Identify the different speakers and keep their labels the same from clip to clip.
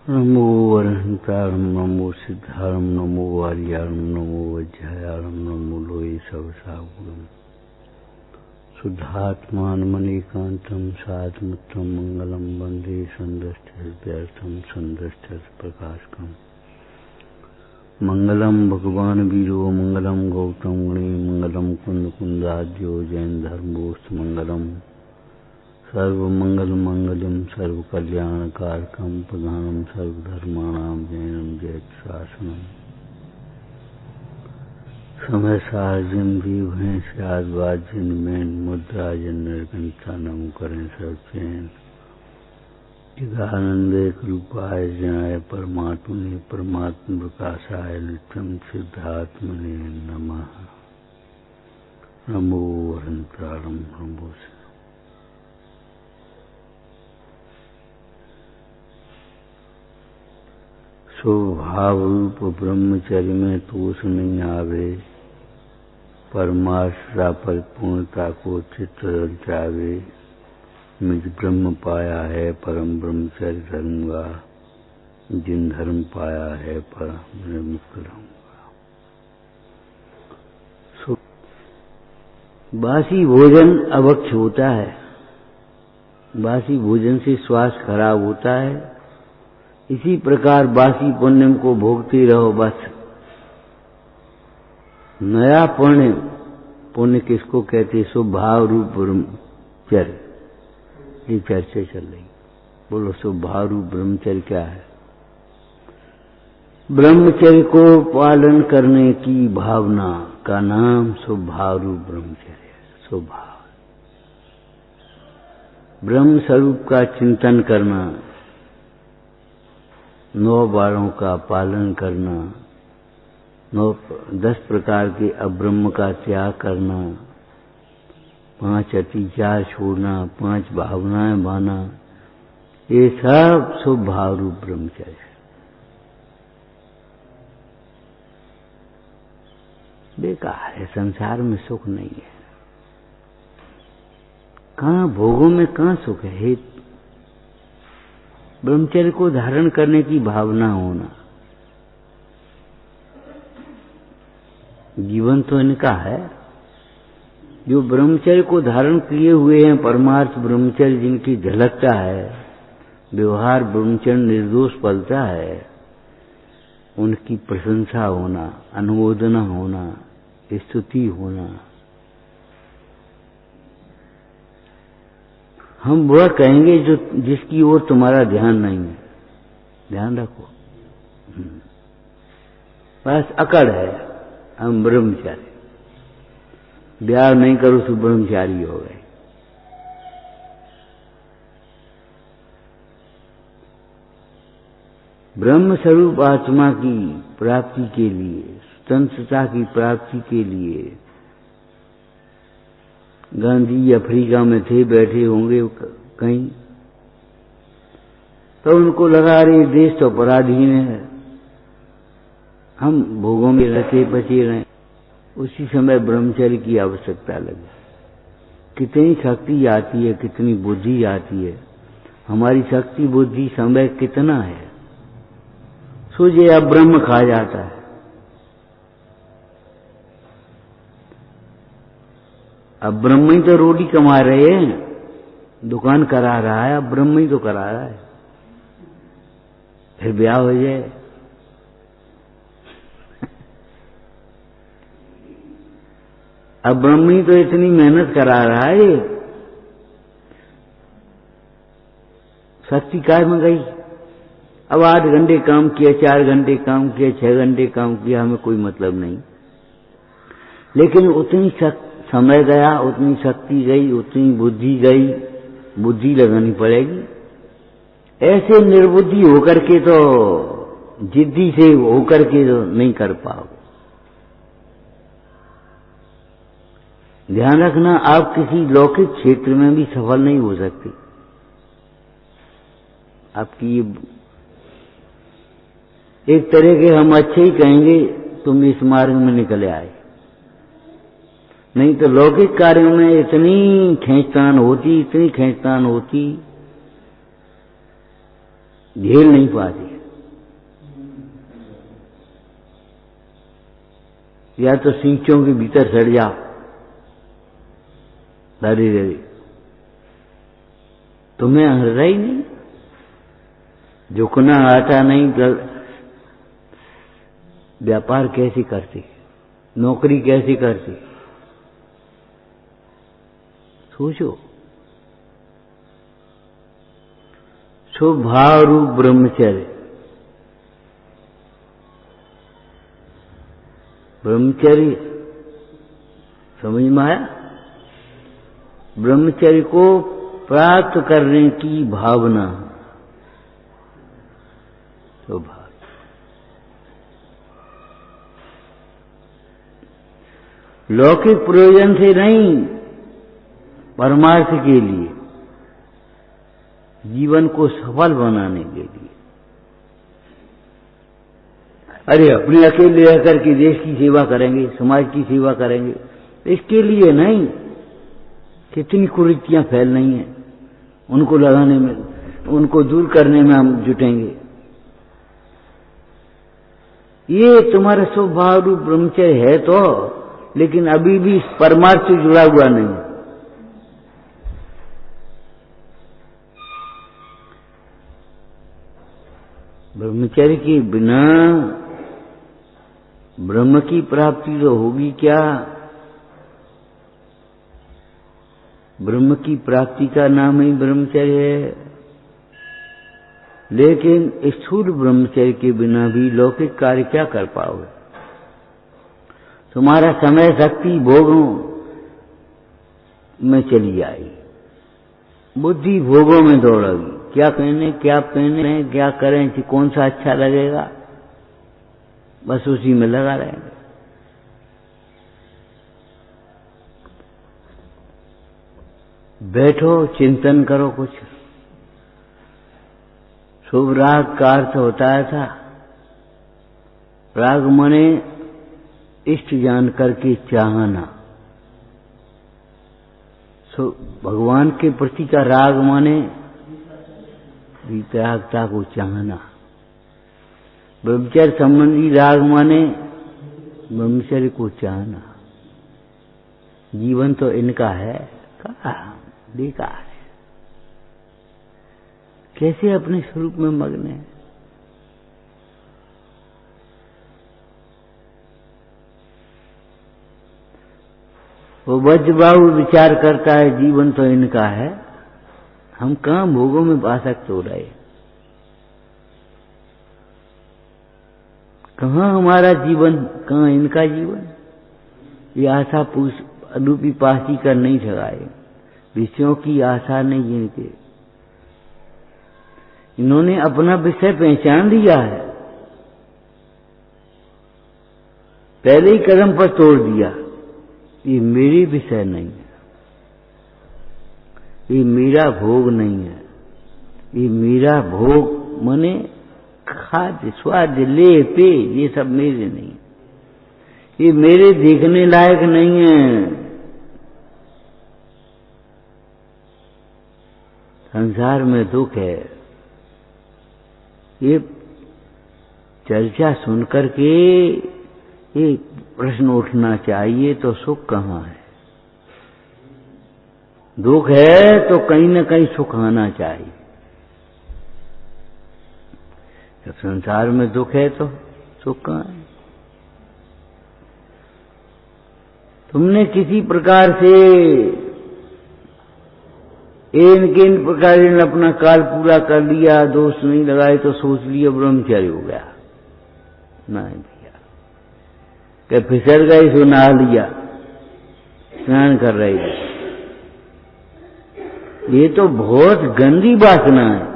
Speaker 1: नमो वरहंतारम, नमो सिद्धारम, नमो वार्यारम, नमो वज्रयारम, नमो लोये सवसागुरम। शुद्धात्मानमनेकांतम साधमुत्तम मंगलम वंदे संदष्टव्यर्थम संदष्टप्रकाशकम। मंगलम भगवान वीरो मंगलम गौतम गणे मंगलम कुंद कुंदाद्यो जैन धर्मोस्त मंगलम सर्वमंगल मंगलम सर्वकल्याणकारकम प्रधानम सर्वधर्माणाम जैनम जयत शासनम। समय सार्जन जीव हैं स्यादवाजन मैन मुद्राजन निर्गंता नम करें सर्वचैन। चिदानंदे कृपाय जनाय परमात्मने परमात्म प्रकाशाय नित्यम सिद्धात्मने नमः। नमो वरहंतारम, नमो स्वभाव रूप ब्रह्मचर्य में तोष नहीं आवे, परमार्था परिपूर्णता को चित्त जावे। निज ब्रह्म पाया है परम ब्रह्मचर्य धरूंगा, जिन धर्म पाया है परम निर्मुक्त रहूंगा। बासी भोजन अभक्ष होता है, बासी भोजन से स्वास्थ्य खराब होता है। इसी प्रकार बासी पुण्य को भोगते रहो बस। नया पुण्य, पुण्य किसको कहते? स्वभाव रूप ब्रह्मचर्य, ये चर्चा चल रही। बोलो स्वभाव रूप ब्रह्मचर्य क्या है? ब्रह्मचर्य को पालन करने की भावना का नाम स्वभाव रूप ब्रह्मचर्य है। स्वभाव ब्रह्म स्वरूप का चिंतन करना, 9 बाणों का पालन करना, 10 प्रकार के अब्रह्म का त्याग करना, 5 अतिचार छोड़ना, 5 भावनाएं बाना, ये सब स्वभाव रूप ब्रह्मचर्य है। बेकार है, संसार में सुख नहीं है। कहाँ भोगों में कहाँ सुख है? ब्रह्मचर्य को धारण करने की भावना होना, जीवन तो इनका है। जो ब्रह्मचर्य को धारण किए हुए हैं, परमार्थ ब्रह्मचर्य जिनकी झलकता है, व्यवहार ब्रह्मचर्य निर्दोष पलता है, उनकी प्रशंसा होना, अनुमोदना होना, स्तुति होना। हम वह कहेंगे जो जिसकी ओर तुम्हारा ध्यान नहीं है। ध्यान रखो, बस अकड़ है, हम ब्रह्मचारी। ब्याह नहीं करो तो ब्रह्मचारी हो गए। ब्रह्म स्वरूप आत्मा की प्राप्ति के लिए, स्वतंत्रता की प्राप्ति के लिए गांधी अफ्रीका में थे, बैठे होंगे कहीं, तो उनको लगा अरे देश तो पराधीन है, हम भोगों में रचे बचे रहें। उसी समय ब्रह्मचर्य की आवश्यकता लगी। कितनी शक्ति आती है, कितनी बुद्धि आती है। हमारी शक्ति बुद्धि समय कितना है, सोचे अब ब्रह्म खा जाता है। अब ब्रह्म ही तो रोटी कमा रहे हैं, दुकान करा रहा है, अब ब्रह्म ही तो करा रहा है। फिर ब्याह हो जाए। अब ब्रह्म ही तो इतनी मेहनत करा रहा है, शक्ति काय में गई? अब 8 घंटे काम किया, 4 घंटे काम किया, 6 घंटे काम किया, हमें कोई मतलब नहीं। लेकिन उतनी समय गया, उतनी शक्ति गई, उतनी बुद्धि गई, बुद्धि लगानी पड़ेगी। ऐसे निर्बुद्धि होकर के तो, जिद्दी से होकर के तो नहीं कर पाओगे। ध्यान रखना, आप किसी लौकिक क्षेत्र में भी सफल नहीं हो सकते। आपकी एक तरह के हम अच्छे ही कहेंगे, तुम इस मार्ग में निकले आए। नहीं तो लौकिक कार्यों में इतनी खींचतान होती, इतनी खींचतान होती, झेल नहीं पाती। या तो सींचों के भीतर सड़ जाओ धीरे धीरे, तुम्हें हर्रा ही नहीं, झुकना आता नहीं तो व्यापार कैसे करती, नौकरी कैसे करती, सोचो। स्वभाव रूप ब्रह्मचर्य, ब्रह्मचर्य समझ में आया? ब्रह्मचर्य को प्राप्त करने की भावना, स्वभाव। लौकिक प्रयोजन से नहीं, परमार्थ के लिए, जीवन को सफल बनाने के लिए। अरे अपने अकेले रहकर के देश की सेवा करेंगे, समाज की सेवा करेंगे, इसके लिए नहीं। कितनी कुरीतियां फैल रही हैं, उनको लगाने में, उनको दूर करने में हम जुटेंगे। ये तुम्हारा स्वभाव रूप ब्रह्मचर्य है तो, लेकिन अभी भी परमार्थ से जुड़ा हुआ नहीं। ब्रह्मचर्य के बिना ब्रह्म की प्राप्ति तो होगी क्या? ब्रह्म की प्राप्ति का नाम ही ब्रह्मचर्य है। लेकिन स्थूल ब्रह्मचर्य के बिना भी लौकिक कार्य क्या कर पाओगे? तुम्हारा समय शक्ति भोगों में चली जाएगी, बुद्धि भोगों में दौड़ेगी। क्या कहने, क्या पहने, क्या करें, कौन सा अच्छा लगेगा, बस उसी में लगा रहेंगे। बैठो, चिंतन करो कुछ। शुभ राग का अर्थ होता है था, राग माने इष्ट जान करके चाहना। सो भगवान के प्रति का राग माने वितरागता को चाहना। ब्रह्मचर्य संबंधी राग माने ब्रह्मचर्य को चाहना। जीवन तो इनका है, कहा बेकार है। कैसे अपने स्वरूप में मग्न है? वो वज्रबाहु विचार करता है जीवन तो इनका है, हम कहां भोगों में आसक्त हो रहे, कहां हमारा जीवन, कहां इनका जीवन। ये आशा अदूपी पासी कर नहीं सकाए, विषयों की आशा नहीं जिनके। इन्होंने अपना विषय पहचान दिया है, पहले ही कदम पर तोड़ दिया। ये मेरी विषय नहीं है, ये मेरा भोग नहीं है, ये मेरा भोग माने खाद्य स्वाद ले पे, ये सब मेरे नहीं, ये मेरे देखने लायक नहीं है। संसार में दुख है, ये चर्चा सुनकर के ये प्रश्न उठना चाहिए तो सुख कहाँ है? दुख है तो कहीं न कहीं सुख आना चाहिए। जब संसार में दुख है तो सुख कहाँ है? तुमने किसी प्रकार से इन प्रकार अपना काल पूरा कर लिया, दोष नहीं लगाए तो सोच लिया ब्रह्मचारी हो गया। नहीं भैया, कि फिसल गई सो नहा लिया, स्नान कर रही है, ये तो बहुत गंदी वासना है।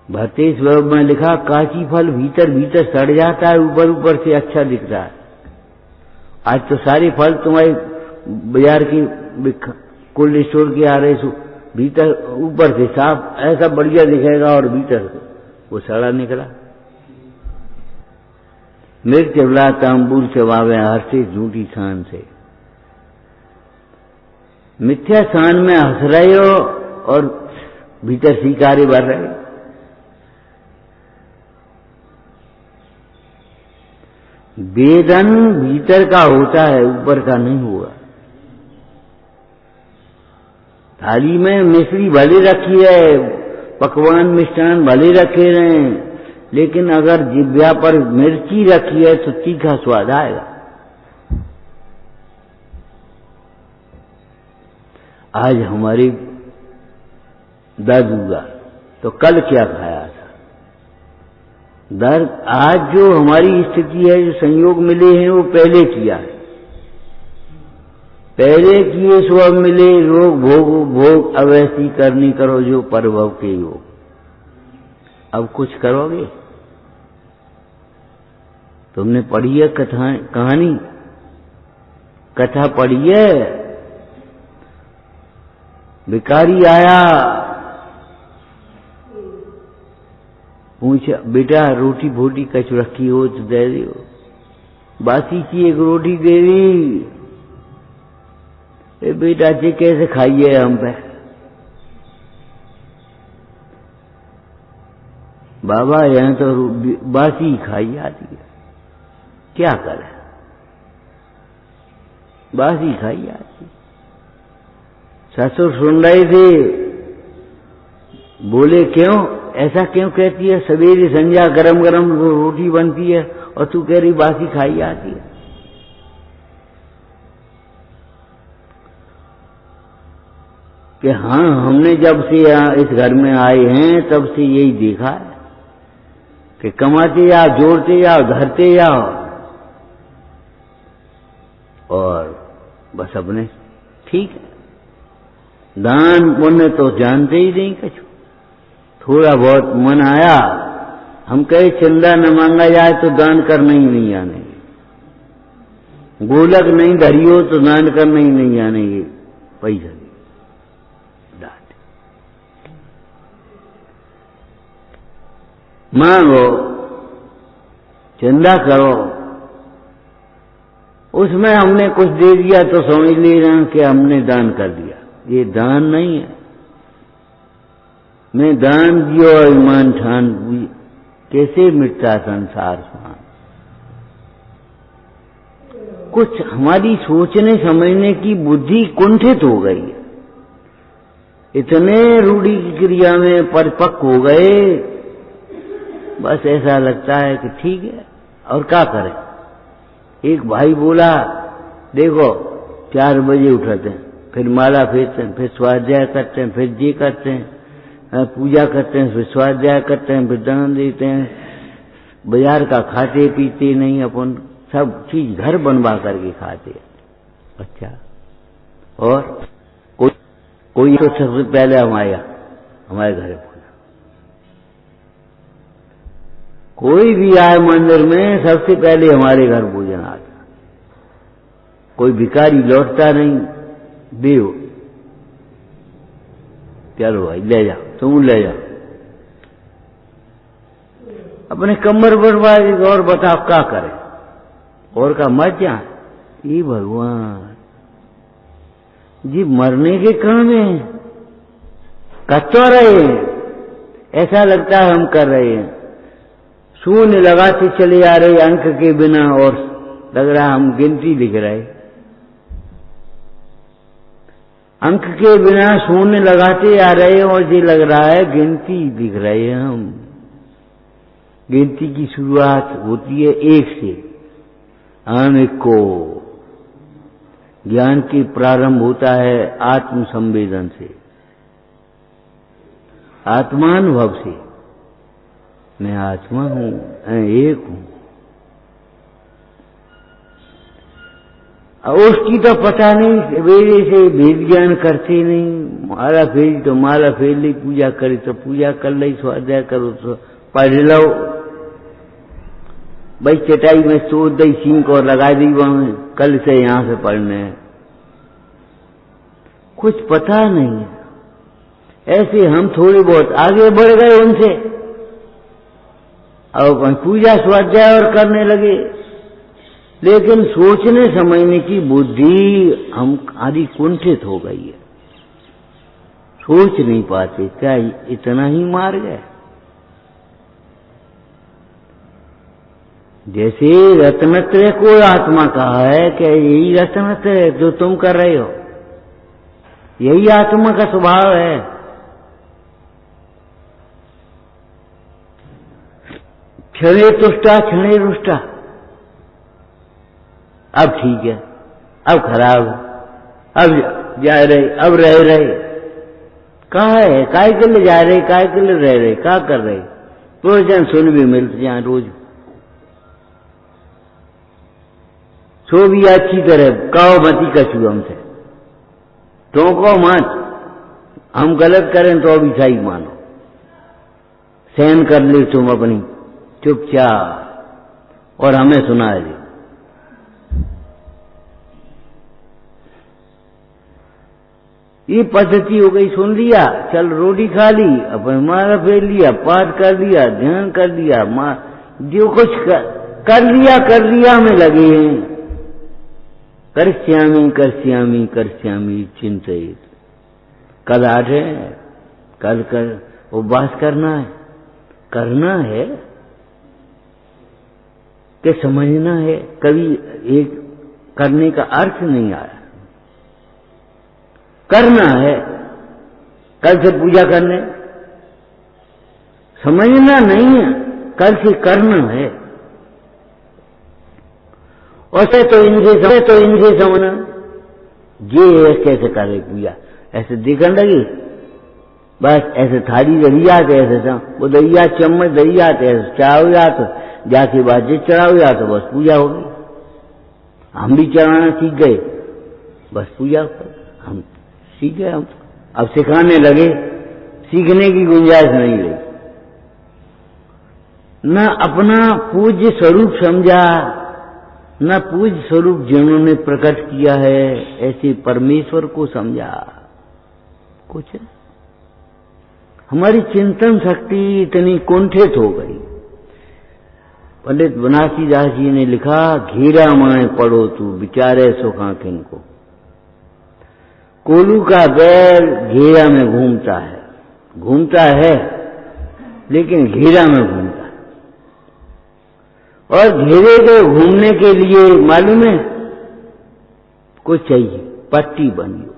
Speaker 1: भारतीय स्वरूप में लिखा, काची फल भीतर भीतर सड़ जाता है, ऊपर ऊपर से अच्छा दिखता है। आज तो सारे फल तुम्हारे बाजार की कोल्ड स्टोर के आ रहे, भीतर ऊपर से साफ ऐसा बढ़िया दिखेगा और भीतर वो सड़ा निकला। मिर्च चबला तांबूल चबावे हर से झूठी शान से। मिथ्या शान में हंस रहे हो और भीतर शिकारी भर रहे। वेदन भीतर का होता है, ऊपर का नहीं हुआ। थाली में मिश्री भले रखी है, पकवान मिष्ठान भले रखे रहे, लेकिन अगर जिह्वा पर मिर्ची रखी है तो तीखा स्वाद आएगा। आज हमारी दर्द हुआ तो कल क्या खाया था? दर्द आज जो हमारी स्थिति है, जो संयोग मिले हैं, वो पहले किया है। पहले किए सो अब मिले, रोग भोग भोग अब ऐसी करनी करो जो परभव के योग। अब कुछ करोगे? तुमने पढ़ी है कहानी, कथा पढ़ी है? भिखारी आया, पूछा बेटा रोटी भोटी कछ रखी हो तो दे दो। बासी की एक रोटी दे दी। बेटा जी कैसे खाइए हम पे? बाबा यहाँ तो बासी खाई जाती है, क्या करे? बासी खाई जाती। ससुर सुन रहे थे, बोले क्यों ऐसा क्यों कहती है? सवेरे संध्या गरम गरम रोटी बनती है और तू कह रही बासी खाई जाती है। कि हाँ, हमने जब से यहाँ इस घर में आए हैं तब से यही देखा है कि कमाते जाओ, जोड़ते जाओ, धरते जाओ और बस अपने ठीक है। दान पुण्य तो जानते ही नहीं कुछ। थोड़ा बहुत मन आया, हम कहे चंदा न मांगा जाए तो दान करना ही नहीं आनेंगे। गोलक नहीं धरियो तो दान करना ही नहीं आनेंगे। पैसा डांट मांगो, चंदा करो, उसमें हमने कुछ दे दिया तो समझ ले रहे हैं कि हमने दान कर दिया। ये दान नहीं है। मैं दान दियो और ईमान ठान, कैसे मिटता संसार स्वान। कुछ हमारी सोचने समझने की बुद्धि कुंठित हो गई है। इतने रूढ़ी की क्रिया में परिपक्व हो गए, बस ऐसा लगता है कि ठीक है और क्या करें। एक भाई बोला, देखो 4 बजे उठते हैं, फिर माला फेरते हैं, फिर स्वाध्याय करते हैं, फिर जी करते हैं, पूजा करते हैं, फिर स्वाध्याय करते हैं, फिर दान देते हैं, बाजार का खाते पीते नहीं, अपन सब चीज घर बनवा करके खाते हैं। अच्छा, और कोई तो सबसे पहले हमारे घर पूजा। कोई भी आए मंदिर में सबसे पहले हमारे घर भोजन आता। कोई भिखारी लौटता नहीं, देव चलो भाई ले जाओ, तुम ले जाओ अपने कमर बर्बाद। और बताओ क्या करें? और का मत जा। ये भगवान जी मरने के काम है, कर तो रहे हैं, ऐसा लगता है हम कर रहे हैं। शून्य लगाते चले आ रहे अंक के बिना, और लग रहा हम गिनती लिख रहे। अंक के बिना शून्य लगाते आ रहे हैं और ये लग रहा है गिनती लिख रहे हैं हम। गिनती की शुरुआत होती है 1 से। हम को ज्ञान की प्रारंभ होता है आत्म संवेदन से, आत्मानुभव से। मैं आत्मा हूं, मैं एक हूं। उसकी तो पता नहीं, वेरे से भेद ज्ञान करते नहीं। माला फेरी तो माला फेर ली, पूजा करी तो पूजा कर ली, स्वाध्याय करो तो पढ़ लो। भाई चटाई में सोच दी सिंक और लगा दी, वहां कल से यहां से पढ़ने। कुछ पता नहीं। ऐसे हम थोड़े बहुत आगे बढ़ गए उनसे, अब पूजा स्वाध्याय और करने लगे। लेकिन सोचने समझने की बुद्धि हमारी कुंठित हो गई है। सोच नहीं पाते, क्या इतना ही मार गए? जैसे रत्नत्रय को आत्मा कहा है कि यही रत्नत्रय है जो तुम कर रहे हो, यही आत्मा का स्वभाव है। क्षणे तुष्टा क्षणे रुष्टा। अब ठीक है, अब खराब है, अब जा रहे, अब रह रहे। कहाँ है, काय के लिए जा रहे, काय के लिए रह रहे, क्या कर रहे? प्रवचन सुन भी मिलते जहां रोज, सो भी अच्छी तरह कहो मती कछू हमसे, टोको मत। हम गलत करें तो अभी सही मानो, सहन कर ले तुम अपनी चुपचाप, और हमें सुना दे। ये पद्धति हो गई, सुन लिया, चल रोटी खा ली, अपन मारा फेर लिया, पाठ कर लिया, ध्यान कर लिया, जो कुछ कर लिया में लगे हैं। करश्यामी करश्यामी करश्यामी चिंतित। कल 8 है, कल कर उपवास करना है कि समझना है। कभी एक करने का अर्थ नहीं आया, करना है। कल से पूजा करने, समझना नहीं है, कल से करना है। ऐसे तो इनसे समझना, ये कैसे करे पूजा, ऐसे दिखने लगी, बस ऐसे थाली दरिया थे, ऐसे वो दरिया चम्मच दरिया थे, ऐसे चढ़ाओ या तो जाके बाजी चढ़ाओ या तो बस पूजा होगी। हम भी चढ़ाना सीख गए, बस पूजा हम सीख गए। हम अब सिखाने लगे, सीखने की गुंजाइश नहीं रही। न अपना पूज्य स्वरूप समझा, न पूज्य स्वरूप जिन्होंने प्रकट किया है ऐसे परमेश्वर को समझा। कुछ हमारी चिंतन शक्ति इतनी कुंठित हो गई। पंडित बनारसी दास जी ने लिखा, घेरा माए पढ़ो तू बिचारे सुखा किनको। कोलू का बैल घेरा में घूमता है लेकिन घेरा में घूमता है। और घेरे के घूमने के लिए मालूम है कुछ चाहिए, पट्टी बनी हो।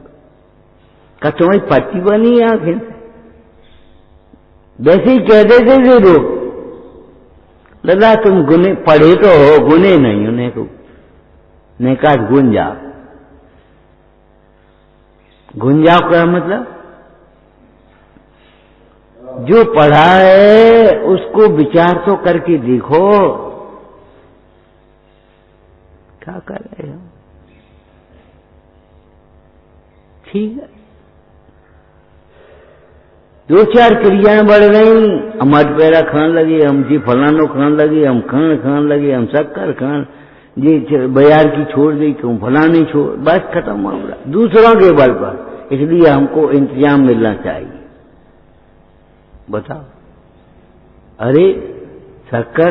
Speaker 1: का तुम्हारी पट्टी बनी है आखिर? वैसे ही कह देते थे लोग, लगा तुम गुने पढ़े तो हो, गुने नहीं उन्हें को नेकात गुंजाव का मतलब जो पढ़ा है उसको विचार तो करके देखो क्या कर रहे हो। ठीक है, 2-4 क्रियाएं बढ़ गई, हम अटपेरा खान लगे, हम जी फलानो खान लगे, हम खान लगे, हम शक्कर खान जी बाजार की छोड़ दी, तुम फलानी छोड़, बस खत्म मामला दूसरों के बल पर। इसलिए हमको इंतजाम मिलना चाहिए। बताओ, अरे शक्कर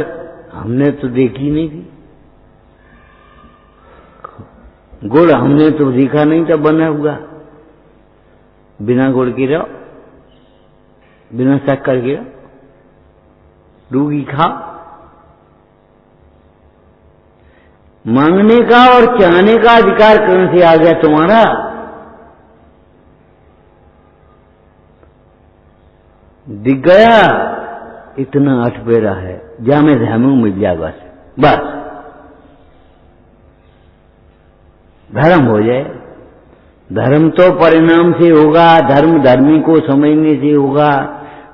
Speaker 1: हमने तो देखी नहीं थी, गुड़ हमने तो देखा नहीं था बना हुआ, बिना गुड़ के रहो, बिना शक्कर के रहो, डूगी खा। मांगने का और चाहने का अधिकार कहां से आ गया तुम्हारा? दिख गया इतना अठपेरा है, जामे धर्म मिल जाए बस धर्म हो जाए। धर्म तो परिणाम से होगा, धर्म धर्मी को समझने से होगा।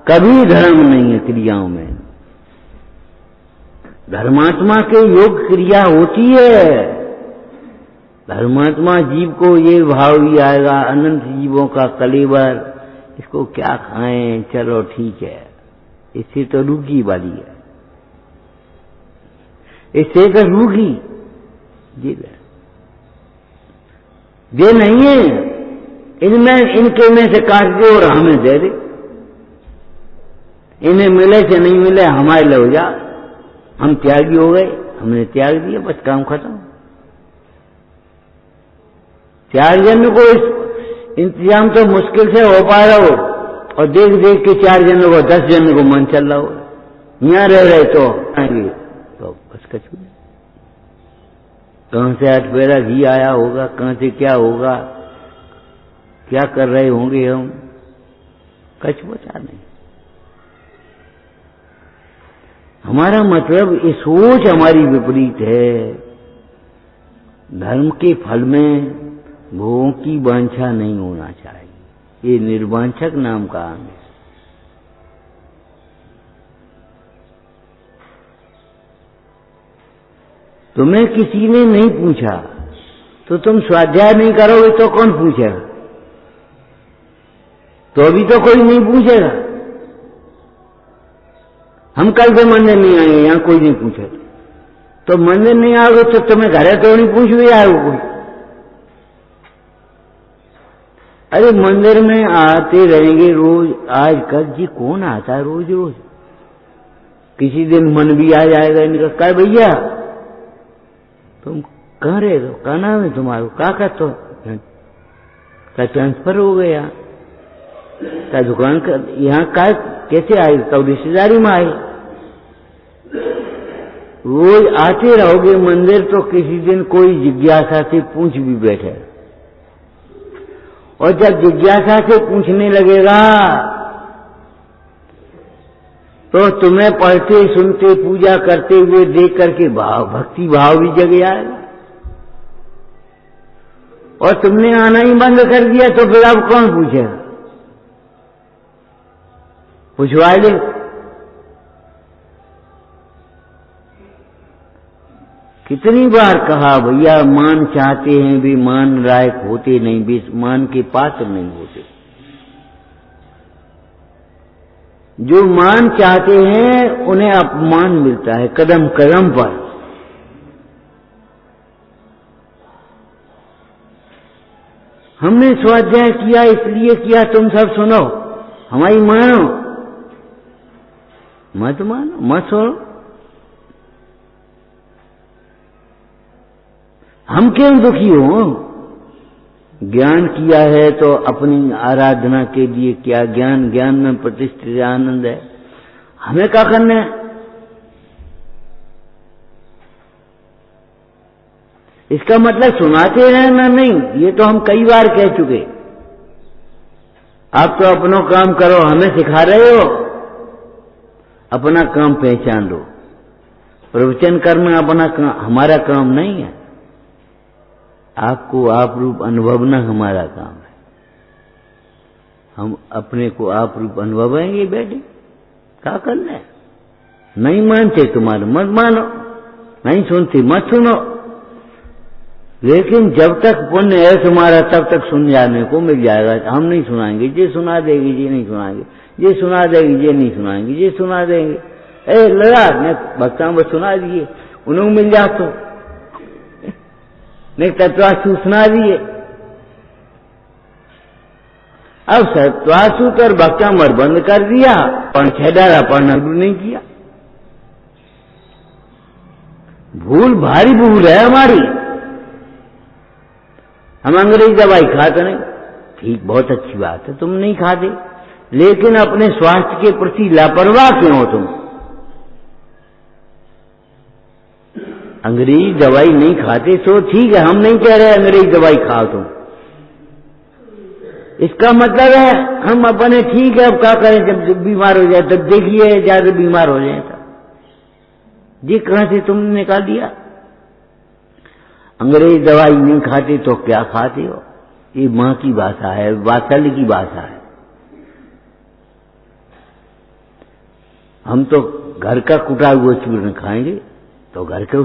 Speaker 1: कभी धर्म नहीं है क्रियाओं में। धर्मात्मा के योग क्रिया होती है। धर्मात्मा जीव को ये भाव भी आएगा, अनंत जीवों का कलेवर, इसको क्या खाएं, चलो ठीक है, इससे तो रूगी वाली है, इससे तो रूगी जी ये नहीं है। इनमें इनके में से काट दे और हमें दे दे, इन्हें मिले से नहीं मिले हमारे ले हो जा। हम त्यागी हो गए, हमने त्याग दिया, बस काम खत्म। त्याग जन को इंतजाम तो मुश्किल से हो पा रहा हो, और देख देख के 4 जनों को 10 जनों को मन चल रहा हो, यहाँ रह रहे तो बस बस कछु नहीं। कहां से 8 पैरा घी आया होगा, कहां से क्या होगा, क्या कर रहे होंगे हम, कछु पता नहीं। हमारा मतलब ये सोच हमारी विपरीत है। धर्म के फल में भोगों की वांछा नहीं होना चाहिए। ये निर्वांछक नाम का अंग है। तुम्हें किसी ने नहीं पूछा तो तुम स्वाध्याय नहीं करोगे तो कौन पूछेगा? तो अभी तो कोई नहीं पूछेगा। हम कल से मंदिर नहीं आएंगे, यहां कोई नहीं पूछे तो मंदिर नहीं आओगे तो तुम्हें घरे तो नहीं पूछ भी आएगा कोई। अरे मंदिर में आते रहेंगे रोज। आजकल जी कौन आता है रोज रोज? किसी दिन मन भी आ जाएगा इनका, कह भैया तुम कहाँ रहे हो, क्या नाम है तुम्हारा, क्या करते हो? क्या ट्रांसफर हो गया? क्या दुकान का यहाँ का कैसे आए? कब रिश्तेदारी में आए? रोज आते रहोगे मंदिर तो किसी दिन कोई जिज्ञासा से पूछ भी बैठे। और जब जिज्ञासा से पूछने लगेगा तो तुम्हें पढ़ते सुनते पूजा करते हुए देख करके भाव भक्ति भाव भी जग आएगा। और तुमने आना ही बंद कर दिया तो फिर अब कौन पूछेगा? पूछवा ले। कितनी बार कहा भैया मान चाहते हैं भी मान लायक होते नहीं, भी मान के पात्र नहीं होते। जो मान चाहते हैं उन्हें अपमान मिलता है कदम कदम पर। हमने स्वाध्याय किया इसलिए किया, तुम सब सुनो, हमारी मानो, मत मानो, मत सुनो। हम क्यों दुखी हो? ज्ञान किया है तो अपनी आराधना के लिए क्या, ज्ञान ज्ञान में प्रतिष्ठित आनंद है। हमें क्या करना है? इसका मतलब सुनाते रहना नहीं, ये तो हम कई बार कह चुके। आप तो अपना काम करो, हमें सिखा रहे हो। अपना काम पहचान लो। प्रवचन करना अपना काम, हमारा काम नहीं है। आपको आप रूप अनुभवना हमारा काम है। हम अपने को आप रूप अनुभवेंगे बैठे, क्या करना है? नहीं मानते तुम्हारे मत मानो, नहीं सुनते मत सुनो। लेकिन जब तक पुण्य है तुम्हारा तब तक सुन जाने को मिल जाएगा। हम नहीं सुनाएंगे, ये सुना देगी, ये नहीं सुनाएंगे, ये सुना देगी, ये नहीं सुनाएंगे, ये सुना देंगे। लड़ा मैं भक्ताओं को सुना दिए, उन्हें मिल जा तो नहीं तत्वासु सुना दिए। अब सत्वासु कर भक्तामर बंद कर दिया, पर छेडारा पढ़ना शुरू नहीं किया। भूल भारी भूल है हमारी। हम अंग्रेजी दवाई खाते नहीं, ठीक बहुत अच्छी बात है, तुम नहीं खाते, लेकिन अपने स्वास्थ्य के प्रति लापरवाह क्यों हो तुम? अंग्रेजी दवाई नहीं खाते तो ठीक है, हम नहीं कह रहे अंग्रेजी दवाई खाओ तुम। इसका मतलब है हम अपने ठीक है, अब क्या करें, जब बीमार हो जाए तब देखिए, ज्यादा बीमार हो जाए तब। ये कहां से तुमने निकाल दिया? अंग्रेजी दवाई नहीं खाते तो क्या खाते हो? ये मां की भाषा है, वात्सल्य की भाषा है। हम तो घर का कुटा हुआ चूर्ण खाएंगे तो घर के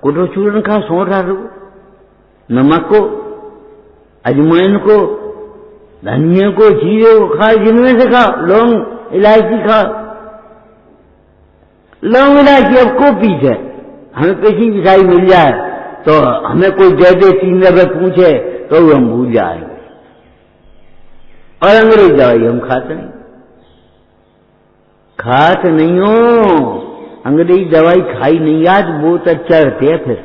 Speaker 1: कुटो चूर्ण खाओ, सौंठ डालो, नमक को, अजवाइन को, धनिया को, जीरे को खाओ, जिनमें से खाओ, लौंग इलायची खाओ। लौंग इलायची अब को पीछे हमें पैसी पिसाई मिल जाए तो हमें कोई दे दे, 3 रुपये पूछे तो हम भूल जाएंगे। और अंग्रेजी दवाई हम खाते नहीं, खाते नहीं हो। अंग्रेजी दवाई खाई नहीं, आज बहुत अच्छा रहते है। फिर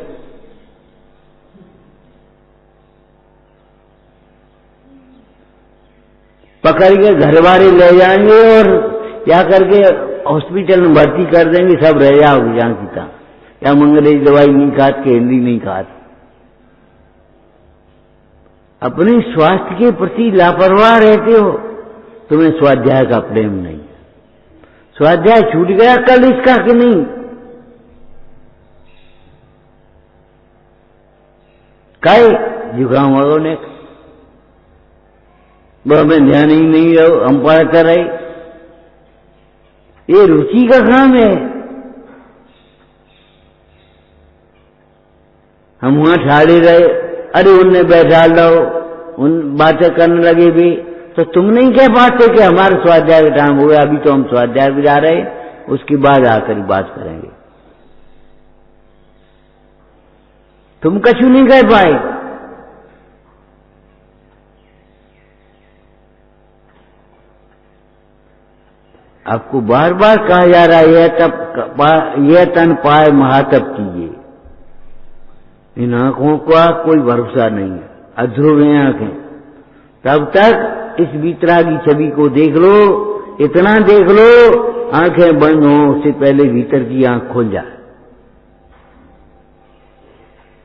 Speaker 1: पकड़ के घर वाले ले जाएंगे और क्या करके हॉस्पिटल में भर्ती कर देंगे, सब रह जाओगे जहां की तहां। या अंग्रेजी दवाई नहीं खात के हिंदी नहीं खात। अपने स्वास्थ्य के प्रति लापरवाह रहते हो, तुम्हें स्वाध्याय का प्रेम नहीं। स्वाध्याय छूट गया कल इसका कि नहीं, काय जुकाम वालों ने वो हमें ध्यान ही नहीं रहो, हम पढ़ते रहे। ये रुचि का काम है। हम वहां ठाड़े रहे, अरे उनने बैठा लो, उन बातें करने लगे भी, तो तुम नहीं कह पाते कि हमारे स्वाध्याय का टाइम हो गया, अभी तो हम स्वाध्याय भी जा रहे, उसके बाद आकर बात करेंगे। तुम कछु नहीं कह पाए। आपको बार बार कहा जा रहा है यह तन पाए महातप कीजिए। इन आंखों का कोई भरोसा नहीं है, अध्रुव हैं आंखें। तब तक इस वितरागी छवि को देख लो, इतना देख लो आंखें बंद हो उससे पहले भीतर की आंख खुल जाए।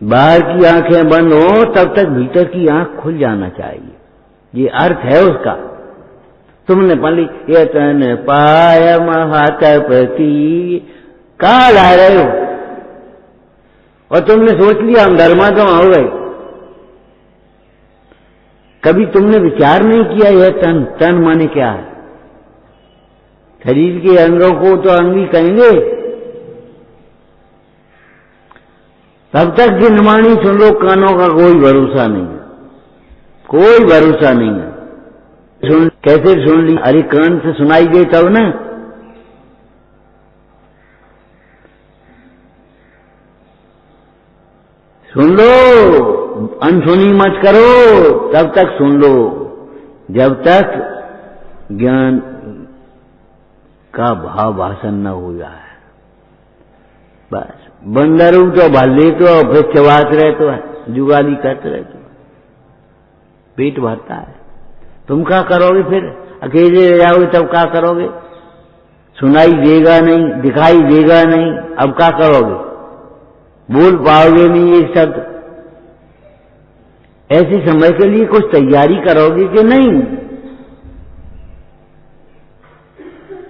Speaker 1: बाहर की आंखें बंद हो तब तक भीतर की आंख खुल जाना चाहिए, ये अर्थ है उसका। तुमने पढ़ी ये तन पाय महातप की, कहाँ ला रहे हो? और तुमने सोच लिया हम धर्मात्मा हो गए। कभी तुमने विचार नहीं किया यह तन, तन माने क्या है? शरीर के अंगों को तो अंगी कहेंगे। तब तक जिनवाणी सुन लो, कानों का कोई भरोसा नहीं है, कोई भरोसा नहीं है। सुन कैसे सुन ली? अरे कान से सुनाई दे तब ना। सुन लो, अनसुनी मत करो, तब तक सुन लो जब तक ज्ञान का भाव भाषण न हो जाए। बस बंदरू तो भले तो फिर चबात रहे तो है, जुगाली करते रहे तो पेट भरता है। तुम क्या करोगे फिर? अकेले रह जाओगे तब क्या करोगे? सुनाई देगा नहीं, दिखाई देगा नहीं, अब क्या करोगे? बोल पाओगे नहीं एक शब्द। ऐसे समय के लिए कुछ तैयारी करोगे कि नहीं?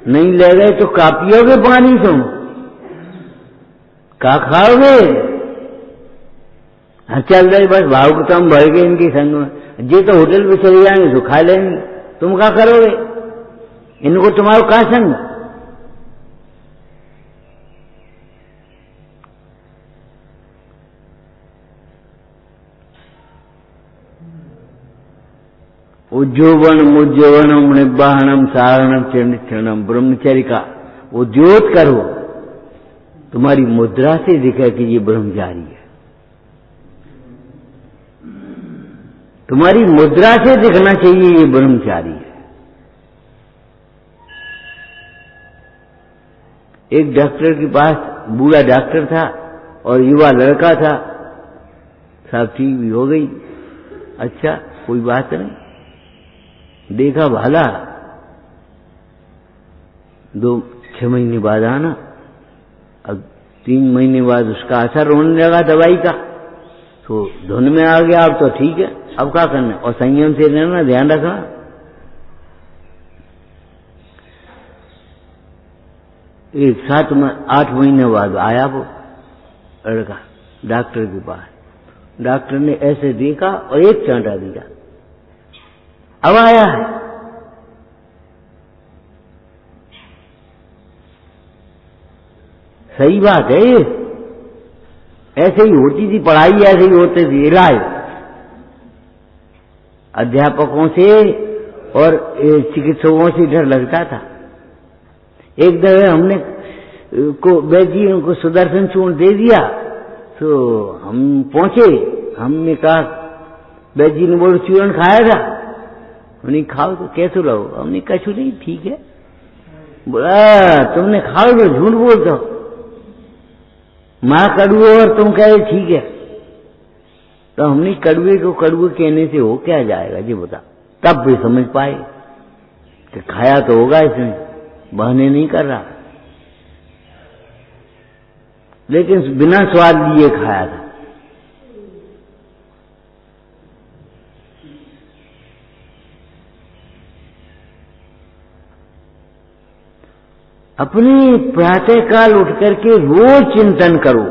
Speaker 1: नहीं ले गए तो का पियोगे पानी? तुम का खाओगे? हाँ चल रहे बस भाव को तो हम भर गए इनके संग में, ये तो होटल पे चले जाएंगे तो खा लेंगे। तुम क्या करोगे? इनको तुम्हारा का संग? उज्जोवन मुज्जवनम निब्बाहनम सारणम क्षणम ब्रह्मचर्य का उद्योत करो। तुम्हारी मुद्रा से दिखे कि ये ब्रह्मचारी है। तुम्हारी मुद्रा से दिखना चाहिए ये ब्रह्मचारी है। एक डॉक्टर के पास बूढ़ा डॉक्टर था और युवा लड़का था। सब ठीक भी हो गई, अच्छा कोई बात नहीं। देखा भाला 6 महीने बाद आना, अब 3 महीने बाद उसका असर होने लगा दवाई का, तो धुन में आ गया। अब तो ठीक है, अब क्या करना? और संयम से रहना, ध्यान रखना। एक 8 महीने बाद आया वो लड़का डॉक्टर के पास। डॉक्टर ने ऐसे देखा और एक चांटा दिया, अब आया है। सही बात है, ये ऐसे ही होती थी पढ़ाई, ऐसे ही होते थे इलाज अध्यापकों से और चिकित्सकों से डर लगता था। एक दफे हमने को बैजी उनको सुदर्शन चूर्ण दे दिया, तो हम पहुंचे, हमने कहा बैजी ने बोल चूर्ण खाया था? उन्हें खाओ तो कैसे रहो? हमने कछु नहीं, ठीक है। बोला तुमने खाओ तो झूठ बोल दो, माँ कड़ुए और तुम कहे ठीक है। तो हमने कड़ुए को कड़ुए कहने से हो क्या जाएगा जी बता। तब भी समझ पाए कि खाया तो होगा इसने, बहाने नहीं कर रहा। लेकिन बिना स्वाद लिए खाया था। अपने प्रातःकाल उठ करके रोज चिंतन करो।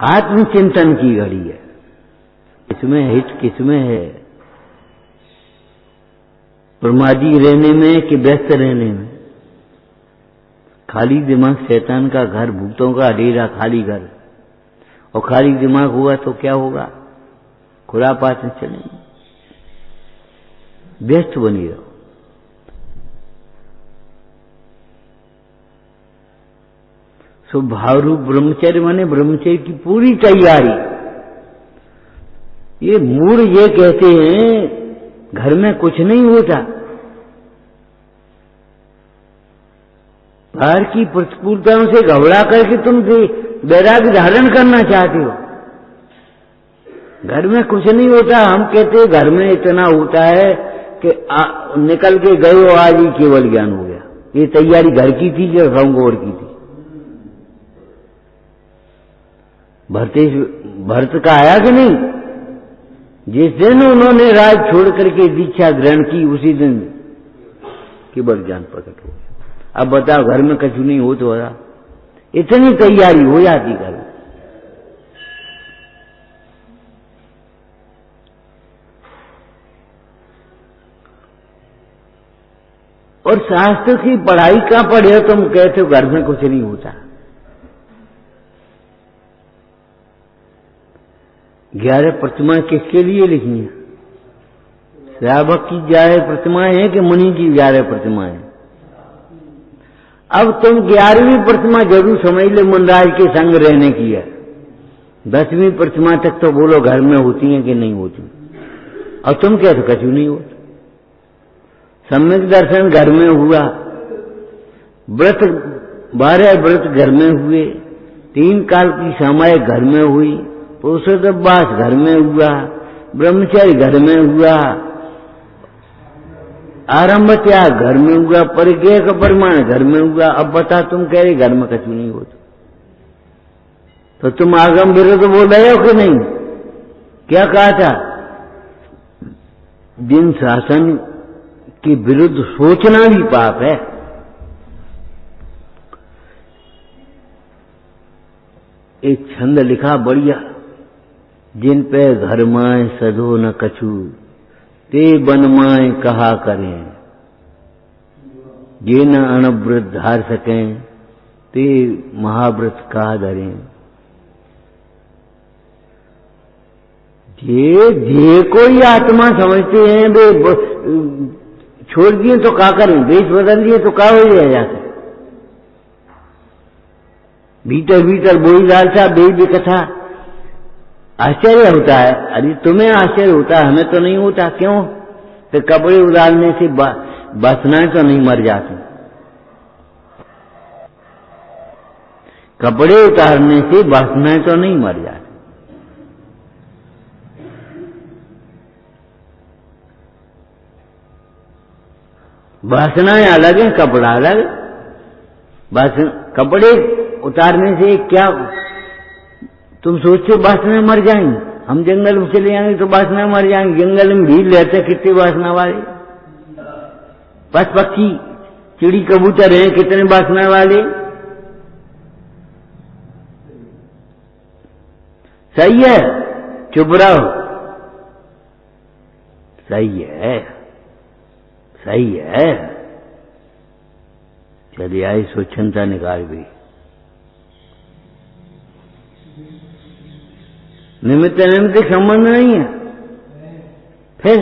Speaker 1: आत्मचिंतन की घड़ी है। किसमें हित किसमें है, प्रमादी रहने में कि व्यस्त रहने में। खाली दिमाग शैतान का घर, भूतों का डेरा, खाली घर। और खाली दिमाग हुआ तो क्या होगा? खुरापात में चलेंगे। व्यस्त बनी रहो। सो भावरूप ब्रह्मचर्य माने ब्रह्मचर्य की पूरी तैयारी। ये मूढ़ ये कहते हैं घर में कुछ नहीं होता, बाहर की प्रतिकूलताओं से घबरा करके तुम वैराग्य धारण करना चाहते हो। घर में कुछ नहीं होता। हम कहते हैं घर में इतना होता है कि निकल के गए हो, आज ही केवल ज्ञान हो गया। ये तैयारी घर की थी कि और की थी? भरत का आया कि नहीं? जिस दिन उन्होंने राज छोड़ करके दीक्षा ग्रहण की, उसी दिन केवल ज्ञान प्रकट हो गया। अब बताओ, घर में कछु नहीं हो तो रहा, इतनी तैयारी हो जाती घर में। और शास्त्र की पढ़ाई कहां पढ़े हो तुम? कहते हो घर में कुछ नहीं होता। 11 प्रतिमाएं किसके लिए लिखी हैं? श्रावक की 11 प्रतिमाएं हैं कि मुनि की 11 प्रतिमाएं? अब तुम 11वीं प्रतिमा जरूर समझ ले मुनराज के संग रहने की है। 10वीं प्रतिमा तक तो बोलो घर में होती है कि नहीं होती। और तुम कहते हो कछु नहीं होता। सम्यक दर्शन घर में हुआ, व्रत 12 व्रत घर में हुए, 3 काल की समय घर में हुई, पुरुषोत्तम घर में हुआ, ब्रह्मचर्य घर में हुआ, आरंभ त्याग घर में हुआ, परिज्ञा का परिमाण घर में हुआ। अब बता, तुम कह रहे घर में कछु नहीं होता, तो तुम आगम विरुद्ध बोल रहे हो कि नहीं? क्या कहा था? जिन शासन के विरुद्ध सोचना भी पाप है। एक छंद लिखा बढ़िया, जिन पे घर माए सधो न कछु, ते बन माए कहा करें, ये न अनव्रत धार सकें, ते महाव्रत कहा धरें। जे कोई आत्मा समझते हैं वे छोड़ दिए तो क्या करें, वेश बदल दिए तो क्या हो जाते। भीतर भीतर बोई लालसा बेबी कथा। आश्चर्य होता है। अरे तुम्हें आश्चर्य होता है, हमें तो नहीं होता। क्यों? तो कपड़े उतारने से वासनाएं तो नहीं मर जाती। कपड़े उतारने से वासनाएं तो नहीं मर जाती। वासनाएं अलग है, कपड़ा अलग। कपड़े उतारने से क्या तुम सोचते वासना मर जाएंगे? हम जंगल में चले जाएंगे तो वासना मर जाएंगे। जंगल में भीड़ रहते कितने वासना वाले, पशु पक्षी चिड़ी कबूतर हैं, कितने वासना वाले। सही है, चुप रहो। सही है, सही है। चलिए आई स्वच्छंदता निकाल भी। निमित्त निमित्त संबंध नहीं है। फिर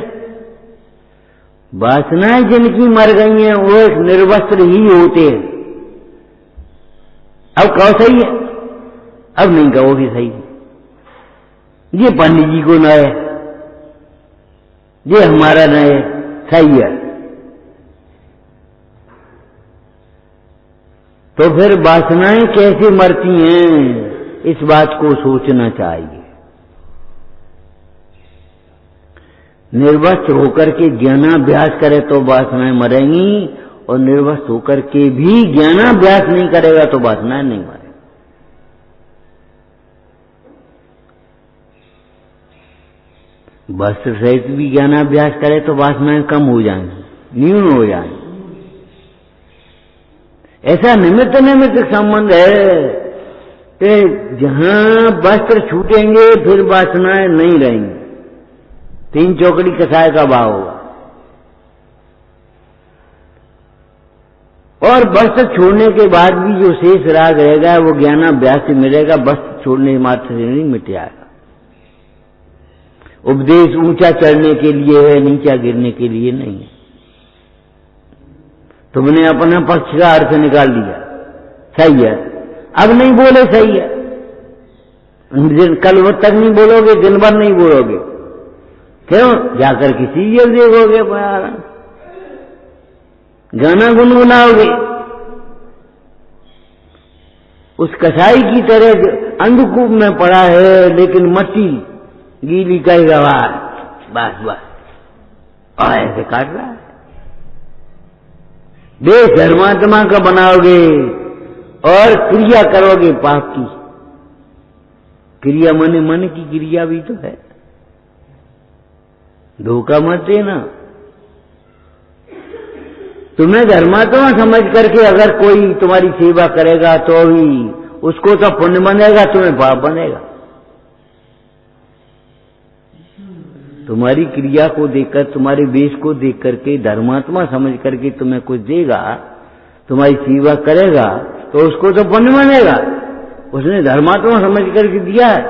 Speaker 1: वासनाएं जिनकी मर गई हैं वो एक निर्वस्त्र ही होते हैं। अब कहो सही है, अब नहीं कहोगे सही है। ये पंडित जी को न है, ये हमारा न है, सही है। तो फिर वासनाएं कैसे मरती हैं, इस बात को सोचना चाहिए। निर्वस्त्र होकर के ज्ञानाभ्यास करे तो वासनाएं मरेंगी, और निर्वस्त होकर के भी ज्ञानाभ्यास नहीं करेगा तो वासनाएं नहीं मारे। वस्त्र सहित भी ज्ञानाभ्यास करे तो वासनाएं कम हो जाएंगी, न्यून हो जाएंगी। ऐसा निमित्त निमित्त संबंध है कि जहां वस्त्र छूटेंगे फिर वासनाएं नहीं रहेंगी। 3 चौकड़ी कसाय का भाव होगा। और वस्त्र छोड़ने के बाद भी जो शेष राग रहेगा वो ज्ञानाभ्यास से मिलेगा, वस्त्र छोड़ने मात्र से नहीं मिट जाएगा। उपदेश ऊंचा चढ़ने के लिए है, नीचा गिरने के लिए नहीं है। तुमने अपना पक्ष का अर्थ निकाल लिया, सही है, अब नहीं बोले सही है, कल वो तक नहीं बोलोगे, दिन भर नहीं बोलोगे, क्यों? जाकर किसी जगह देखोगे, गाना गुनगुनाओगे। उस कसाई की तरह अंधकूप में पड़ा है, लेकिन मट्टी गीली करेगा, बस बस और ऐसे काट रहा है। देश धर्मात्मा का बनाओगे और क्रिया करोगे पाप की। क्रिया मन की क्रिया भी तो है, धोखा मत देना। तुम्हें धर्मात्मा समझ करके अगर कोई तुम्हारी सेवा करेगा तो ही उसको तो पुण्य बनेगा, तुम्हें पाप बनेगा। तुम्हारी क्रिया को देखकर, तुम्हारे वेश को देख करके धर्मात्मा समझ करके तुम्हें कुछ देगा, तुम्हारी सेवा करेगा तो उसको तो पुण्य बनेगा, उसने धर्मात्मा समझ करके दिया है।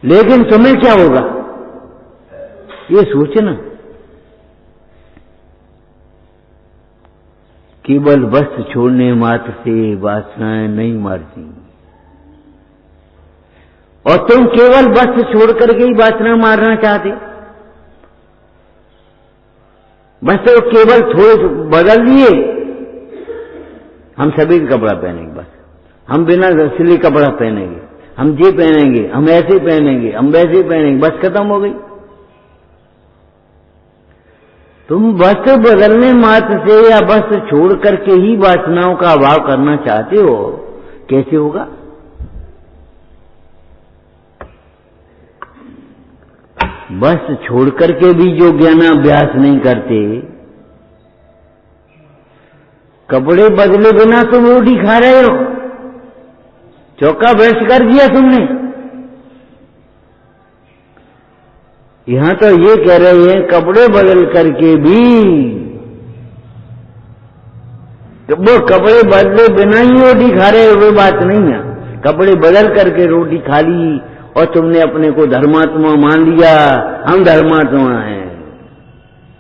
Speaker 1: लेकिन तुम्हें क्या होगा ये सोचना। केवल वस्त्र छोड़ने मात्र से वासनाएं नहीं मरती, और तुम केवल वस्त्र छोड़ करके ही वासना मारना चाहते। वस्त्र केवल थोड़े बदल दिए, हम सभी कपड़ा पहनेंगे, बस हम बिना सिले कपड़ा पहनेंगे, हम ये पहनेंगे, हम ऐसे पहनेंगे, हम वैसे पहनेंगे, बस खत्म हो गई। तुम वस्त्र बदलने मात्र से या वस्त्र छोड़ करके ही वासनाओं का अभाव करना चाहते हो, कैसे होगा? वस्त्र छोड़ करके भी जो ज्ञानाभ्यास नहीं करते, कपड़े बदले बिना तुम रोटी खा रहे हो, चौका भ्रष्ट कर दिया तुमने। यहां तो ये कह रहे हैं कपड़े बदल करके भी, वो कपड़े बदले बिना ही रोटी खा रहे हो, वो बात नहीं है। कपड़े बदल करके रोटी खा ली और तुमने अपने को धर्मात्मा मान लिया, हम धर्मात्मा हैं।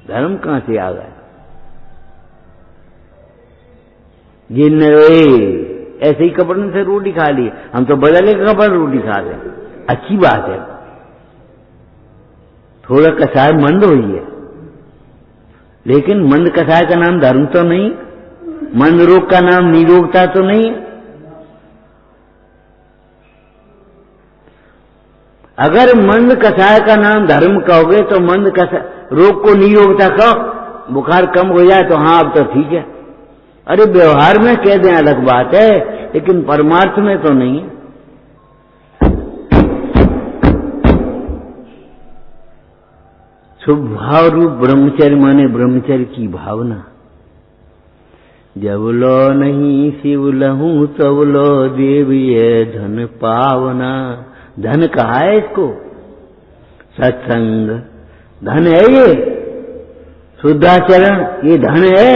Speaker 1: धर्म कहां से आ गया? जिन ऐसे ही कपड़े से रोटी खा ली, हम तो बदले कपड़े रोटी खा रहे हैं, अच्छी बात है। थोड़ा कसाय मंद हुई है, लेकिन मंद कसाय का नाम धर्म तो नहीं, मंद रोग का नाम निरोगता तो नहीं। अगर मंद कसाय का नाम धर्म कहोगे तो मंद रोग को निरोगता कहो, बुखार कम हो जाए तो हाँ अब तो ठीक है। अरे व्यवहार में कह दें अलग बात है, लेकिन परमार्थ में तो नहीं है। स्वभाव रूप ब्रह्मचर्य माने ब्रह्मचर्य की भावना। जब लो नहीं शिव लहू तब लो देव ये धन पावना। धन कहा है इसको? सत्संग धन है, ये शुद्धाचरण ये धन है।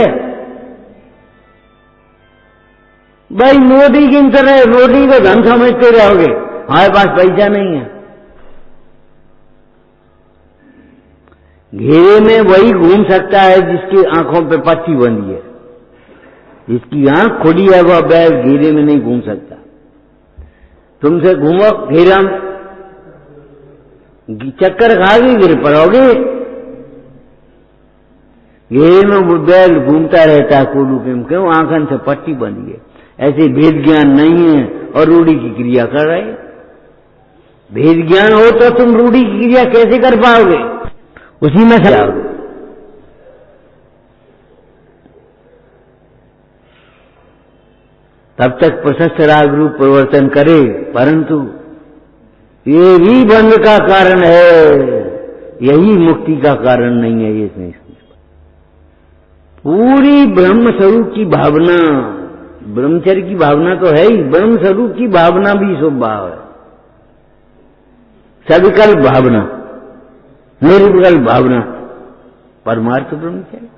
Speaker 1: भाई मोदी की तरह रोटी को धन समझते रहोगे, हमारे पास पैसा नहीं है। घेरे में वही घूम सकता है जिसकी आंखों पे पट्टी बंधी है, जिसकी आंख खुली है वह बैल घेरे में नहीं घूम सकता। तुमसे घूमो घेरा में, चक्कर खाओगे गिर पड़ोगे। घेरे में बैल घूमता रहता है कोलू के, क्यों? आंखन से पट्टी बंधी है। ऐसे भेद ज्ञान नहीं है और रूढ़ी की क्रिया कर रहे। भेद ज्ञान हो तो तुम रूढ़ी की क्रिया कैसे कर पाओगे? उसी में जाओ। तब तक प्रशस्त राग रूप परिवर्तन करे, परंतु ये भी बंध का कारण है, यही मुक्ति का कारण नहीं है। ये नहीं, पूरी ब्रह्म स्वरूप की भावना, ब्रह्मचर्य की भावना तो है ही, ब्रह्म स्वरूप की भावना भी स्वभाव है। सविकल्प भावना, निर्विकल्प भावना, परमार्थ ब्रह्मचर्य।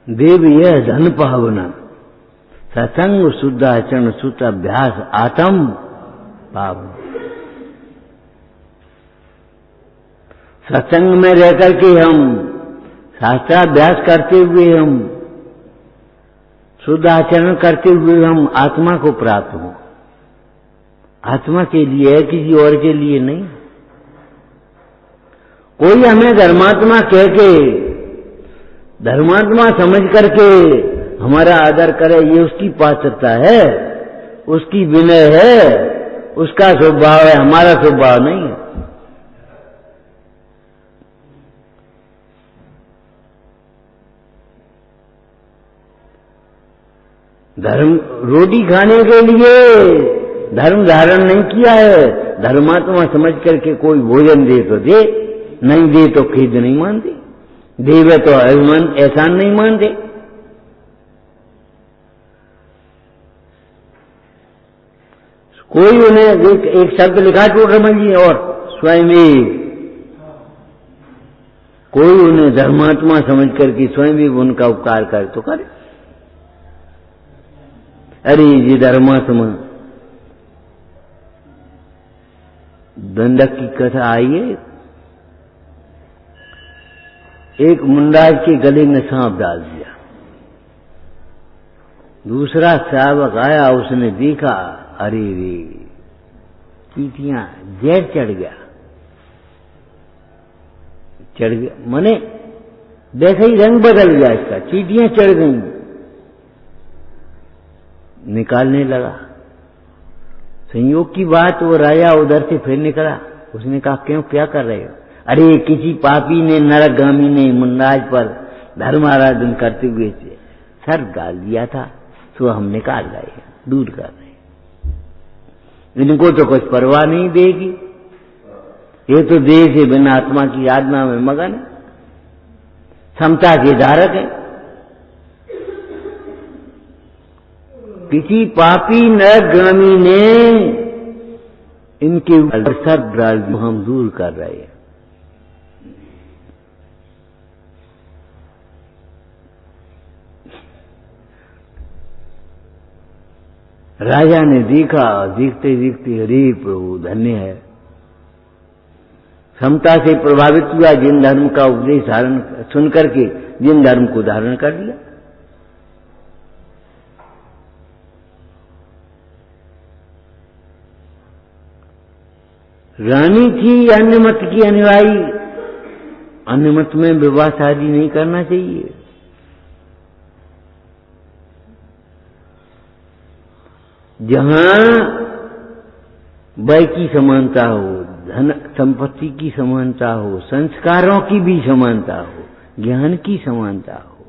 Speaker 1: देव यह धन पावना, सत्संग शुद्ध आचरण सुत अभ्यास आत्म पावन। सत्संग में रहकर के हम शास्त्राभ्यास करते हुए, हम शुद्ध आचरण करते हुए हम आत्मा को प्राप्त हो। आत्मा के लिए है, किसी और के लिए नहीं। कोई हमें धर्मात्मा कह के, धर्मात्मा समझ करके हमारा आदर करे, ये उसकी पात्रता है, उसकी विनय है, उसका स्वभाव है, हमारा स्वभाव नहीं है। धर्म रोटी खाने के लिए धर्म धारण नहीं किया है। धर्मात्मा समझ करके कोई भोजन दे तो दे, नहीं दे तो खेद नहीं मानते, देवे तो एहसान नहीं मानते। कोई उन्हें एक शब्द लिखा टोटरमल जी और स्वयं कोई उन्हें धर्मात्मा समझ करके स्वयं भी उनका उपकार करे तो करे। अरे ये धर्मात्मा, दंडक की कथा आई है। एक मुंडाज के गले में सांप डाल दिया, दूसरा सेवक आया, उसने देखा, अरे रे चींटियां, जहर चढ़ गया माने वैसे ही रंग बदल गया इसका, चींटियां चढ़ गई। निकालने लगा, संयोग की बात वो राजा उधर से फिर निकला। उसने कहा क्यों, क्या कर रहे हो? अरे किसी पापी ने, नरकगामी ने मुंडाज पर धर्म आराधन करते हुए सर गाल दिया था, तो हम निकाल रहे हैं, दूर कर रहे हैं। इनको तो कुछ परवाह नहीं देगी, ये तो देह से बिना आत्मा की आराधना में मगन है, समता के धारक है। किसी पापी नरकगामी ने इनके ऊपर सर डाल दिया, हम दूर कर रहे हैं। राजा ने देखा, देखते देखते अरे प्रभु धन्य है, समता से प्रभावित हुआ, जिन धर्म का उपदेश धारण सुन करके जिन धर्म को धारण कर लिया। रानी थी अन्य मत की अनुयायी, अन्य मत में विवाह शादी नहीं करना चाहिए। जहां वय की समानता हो, धन संपत्ति की समानता हो, संस्कारों की भी समानता हो, ज्ञान की समानता हो,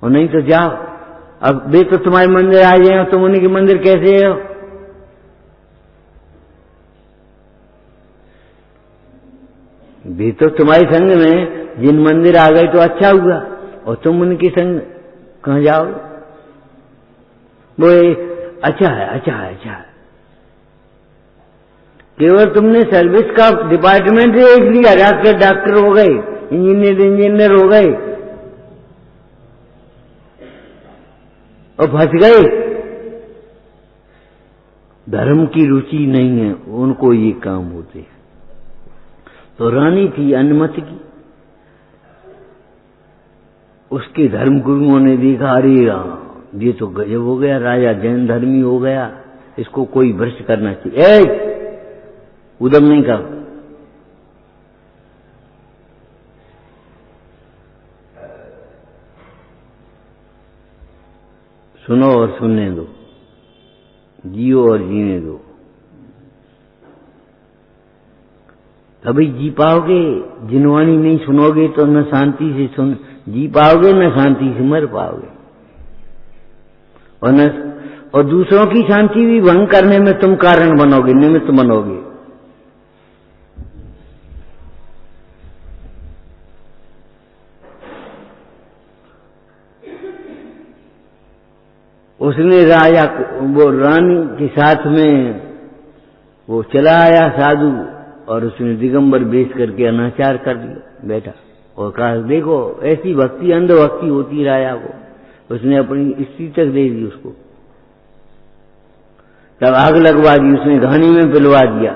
Speaker 1: और नहीं तो जाओ, अब वे तो तुम्हारे मंदिर आ जाए, तुम उन्हीं के मंदिर कैसे हो? वे तो तुम्हारे संग में जिन मंदिर आ गए तो अच्छा हुआ, और तुम उनके संग कहां जाओ? वो अच्छा है, अच्छा है, अच्छा है। केवल तुमने सर्विस का डिपार्टमेंट देख लिया, डॉक्टर हो गए, इंजीनियर हो गए और फंस गए। धर्म की रुचि नहीं है उनको, ये काम होते हैं। तो रानी थी अनुमत की, उसके धर्म गुरुओं ने देखा, अरे ये तो गजब हो गया, राजा जैन धर्मी हो गया, इसको कोई भ्रष्ट करना चाहिए। उदम नहीं कहा, सुनो और सुनने दो, जियो और जीने दो। कभी जी पाओगे? जिनवाणी नहीं सुनोगे तो न शांति से सुन जी पाओगे, न शांति से मर पाओगे। और दूसरों की शांति भी भंग करने में तुम कारण बनोगे, निमित्त बनोगे। उसने राजा वो रानी के साथ में वो चला आया साधु, और उसने दिगंबर बेच करके अनाचार कर दिया बैठा, और कहा देखो ऐसी भक्ति, अंधभक्ति होती राजा को। उसने अपनी स्त्री तक दे दी उसको। तब आग लगवा दी, उसने घानी में पिलवा दिया।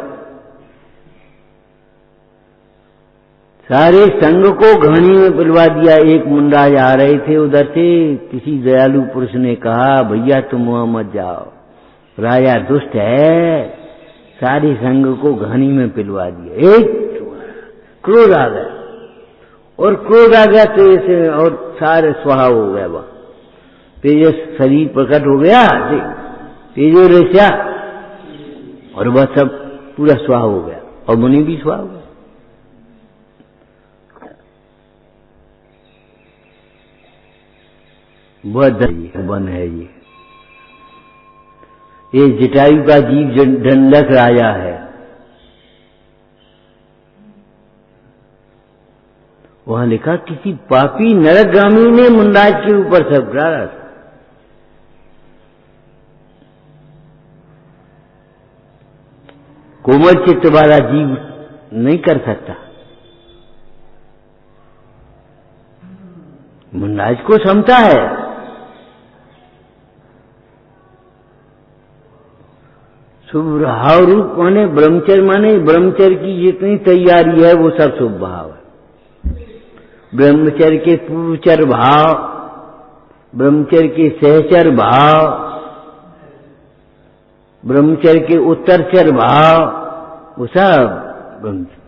Speaker 1: सारे संघ को घानी में पिलवा दिया। एक मुंडाज आ रहे थे उधर से, किसी दयालु पुरुष ने कहा भैया तुम वहां मत जाओ, राजा दुष्ट है। सारे संघ को घानी में पिलवा दिया। एक क्रोध आ गया, और क्रोध आ गया तो ऐसे, और सारे स्वाहा हो गया। वह तेजस शरीर प्रकट हो गया, तेजो रेशा, और वह सब पूरा स्वाहा हो गया, और मुनि भी स्वाहा हो गया। वह वन है ये जटायु का जीव दंडक राजा है। वहां लिखा किसी पापी नरकगामी ने मुंडाज के ऊपर सब डाला। कोमल चित्त वाला जीव नहीं कर सकता। मुंडाज को क्षमता है। शुभ भाव रूप माने ब्रह्मचर्य, माने ब्रह्मचर्य की जितनी तैयारी है वो सब शुभ भाव है। ब्रह्मचर्य के पूर्वचर भाव, ब्रह्मचर्य के सहचर भाव, ब्रह्मचर्य के उत्तरचर भाव, वो सब ब्रह्मचर्य।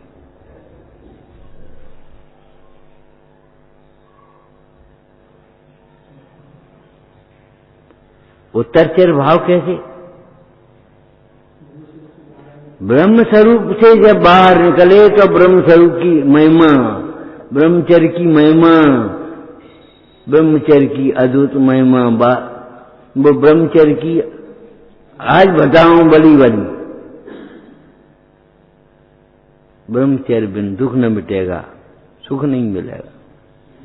Speaker 1: उत्तरचर भाव कैसे? ब्रह्म स्वरूप से जब बाहर निकले तो ब्रह्म स्वरूप की महिमा, ब्रह्मचर्य की महिमा, ब्रह्मचर्य की अद्भुत महिमा, वो ब्रह्मचर्य की आज बताऊं बली बली। ब्रह्मचर्य बिन दुख न मिटेगा, सुख नहीं मिलेगा।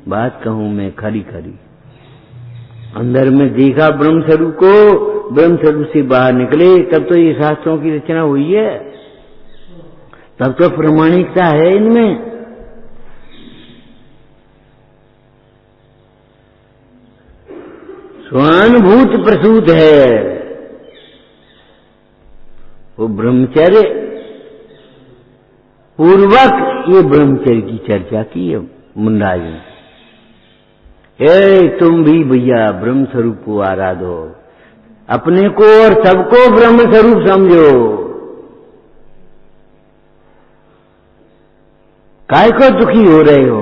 Speaker 1: बात कहूं मैं खरी खरी। अंदर में देखा ब्रह्म स्वरूप को, ब्रह्म स्वरूप से बाहर निकले, तब तो ये शास्त्रों की रचना हुई है, तब तो प्रामाणिकता है इनमें। स्वानुभूत प्रसूत है वो ब्रह्मचर्य पूर्वक। ये ब्रह्मचर्य की चर्चा की है मुंडाज ने। तुम भी भैया ब्रह्म स्वरूप को आराधो, अपने को और सबको ब्रह्म स्वरूप समझो। काय को दुखी हो रहे हो?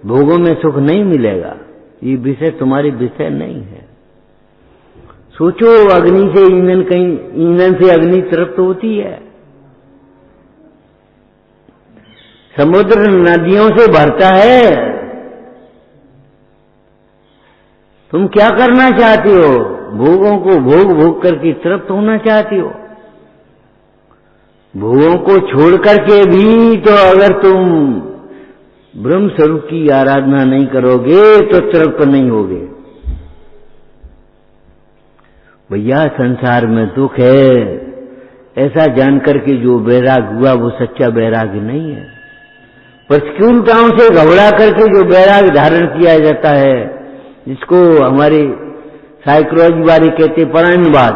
Speaker 1: भोगों में सुख नहीं मिलेगा, ये विषय तुम्हारे विषय नहीं है। सोचो अग्नि से ईंधन, कहीं ईंधन से अग्नि तृप्त होती है? समुद्र नदियों से भरता है। तुम क्या करना चाहते हो? भोगों को भोग भोग करके तृप्त होना चाहते हो। भोगों को छोड़ करके भी तो अगर तुम ब्रह्म स्वरूप की आराधना नहीं करोगे तो तृप्त नहीं होगे। भैया संसार में दुख है, ऐसा जानकर के जो बैराग हुआ वो सच्चा बैराग नहीं है। प्रतिकूलताओं से घबरा करके जो बैराग धारण किया जाता है, जिसको हमारे साइकोलॉजी वाले कहते परायणवाद,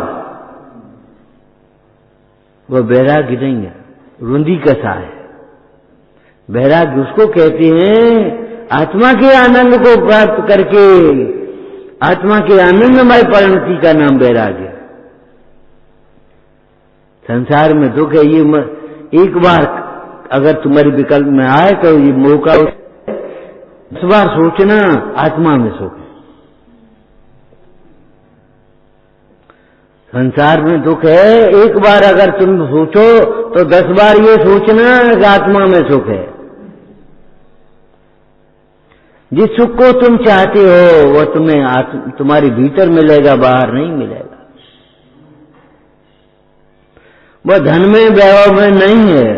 Speaker 1: वह बैराग्य नहीं है, रुंदी कसा है। बैराग्य उसको कहते हैं आत्मा के आनंद को प्राप्त करके, आत्मा के आनंदमय परिणति का नाम बैराग्य है। संसार में दुख है, ये एक बार अगर तुम्हारे विकल्प में आए तो ये मौका, इस बार सोचना आत्मा में सुख है। संसार में दुख है, एक बार अगर तुम सोचो तो 10 बार ये सोचना कि आत्मा में सुख है। जिस सुख को तुम चाहते हो वह तुम्हें तुम्हारे भीतर मिलेगा, बाहर नहीं मिलेगा। वह धन में वैभव में नहीं है।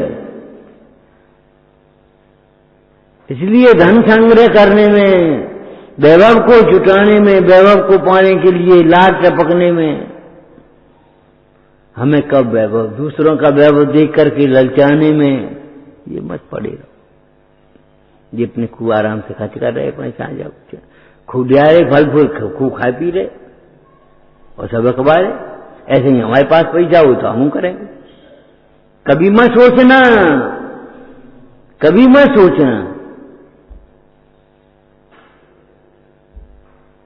Speaker 1: इसलिए धन संग्रह करने में, वैभव को जुटाने में, वैभव को पाने के लिए लाल टपकने में, हमें कब वैभव, दूसरों का वैभव देख करके ललचाने में ये मत पड़ेगा। जितने खूब आराम से खर्च कर रहे पैसा, जब खूब जा रहे, फल फूल खूब खा पी रहे और सब अखबार, ऐसे ही हमारे पास पैसा हो तो हम करेंगे। कभी मत सोचना, कभी मत सोचना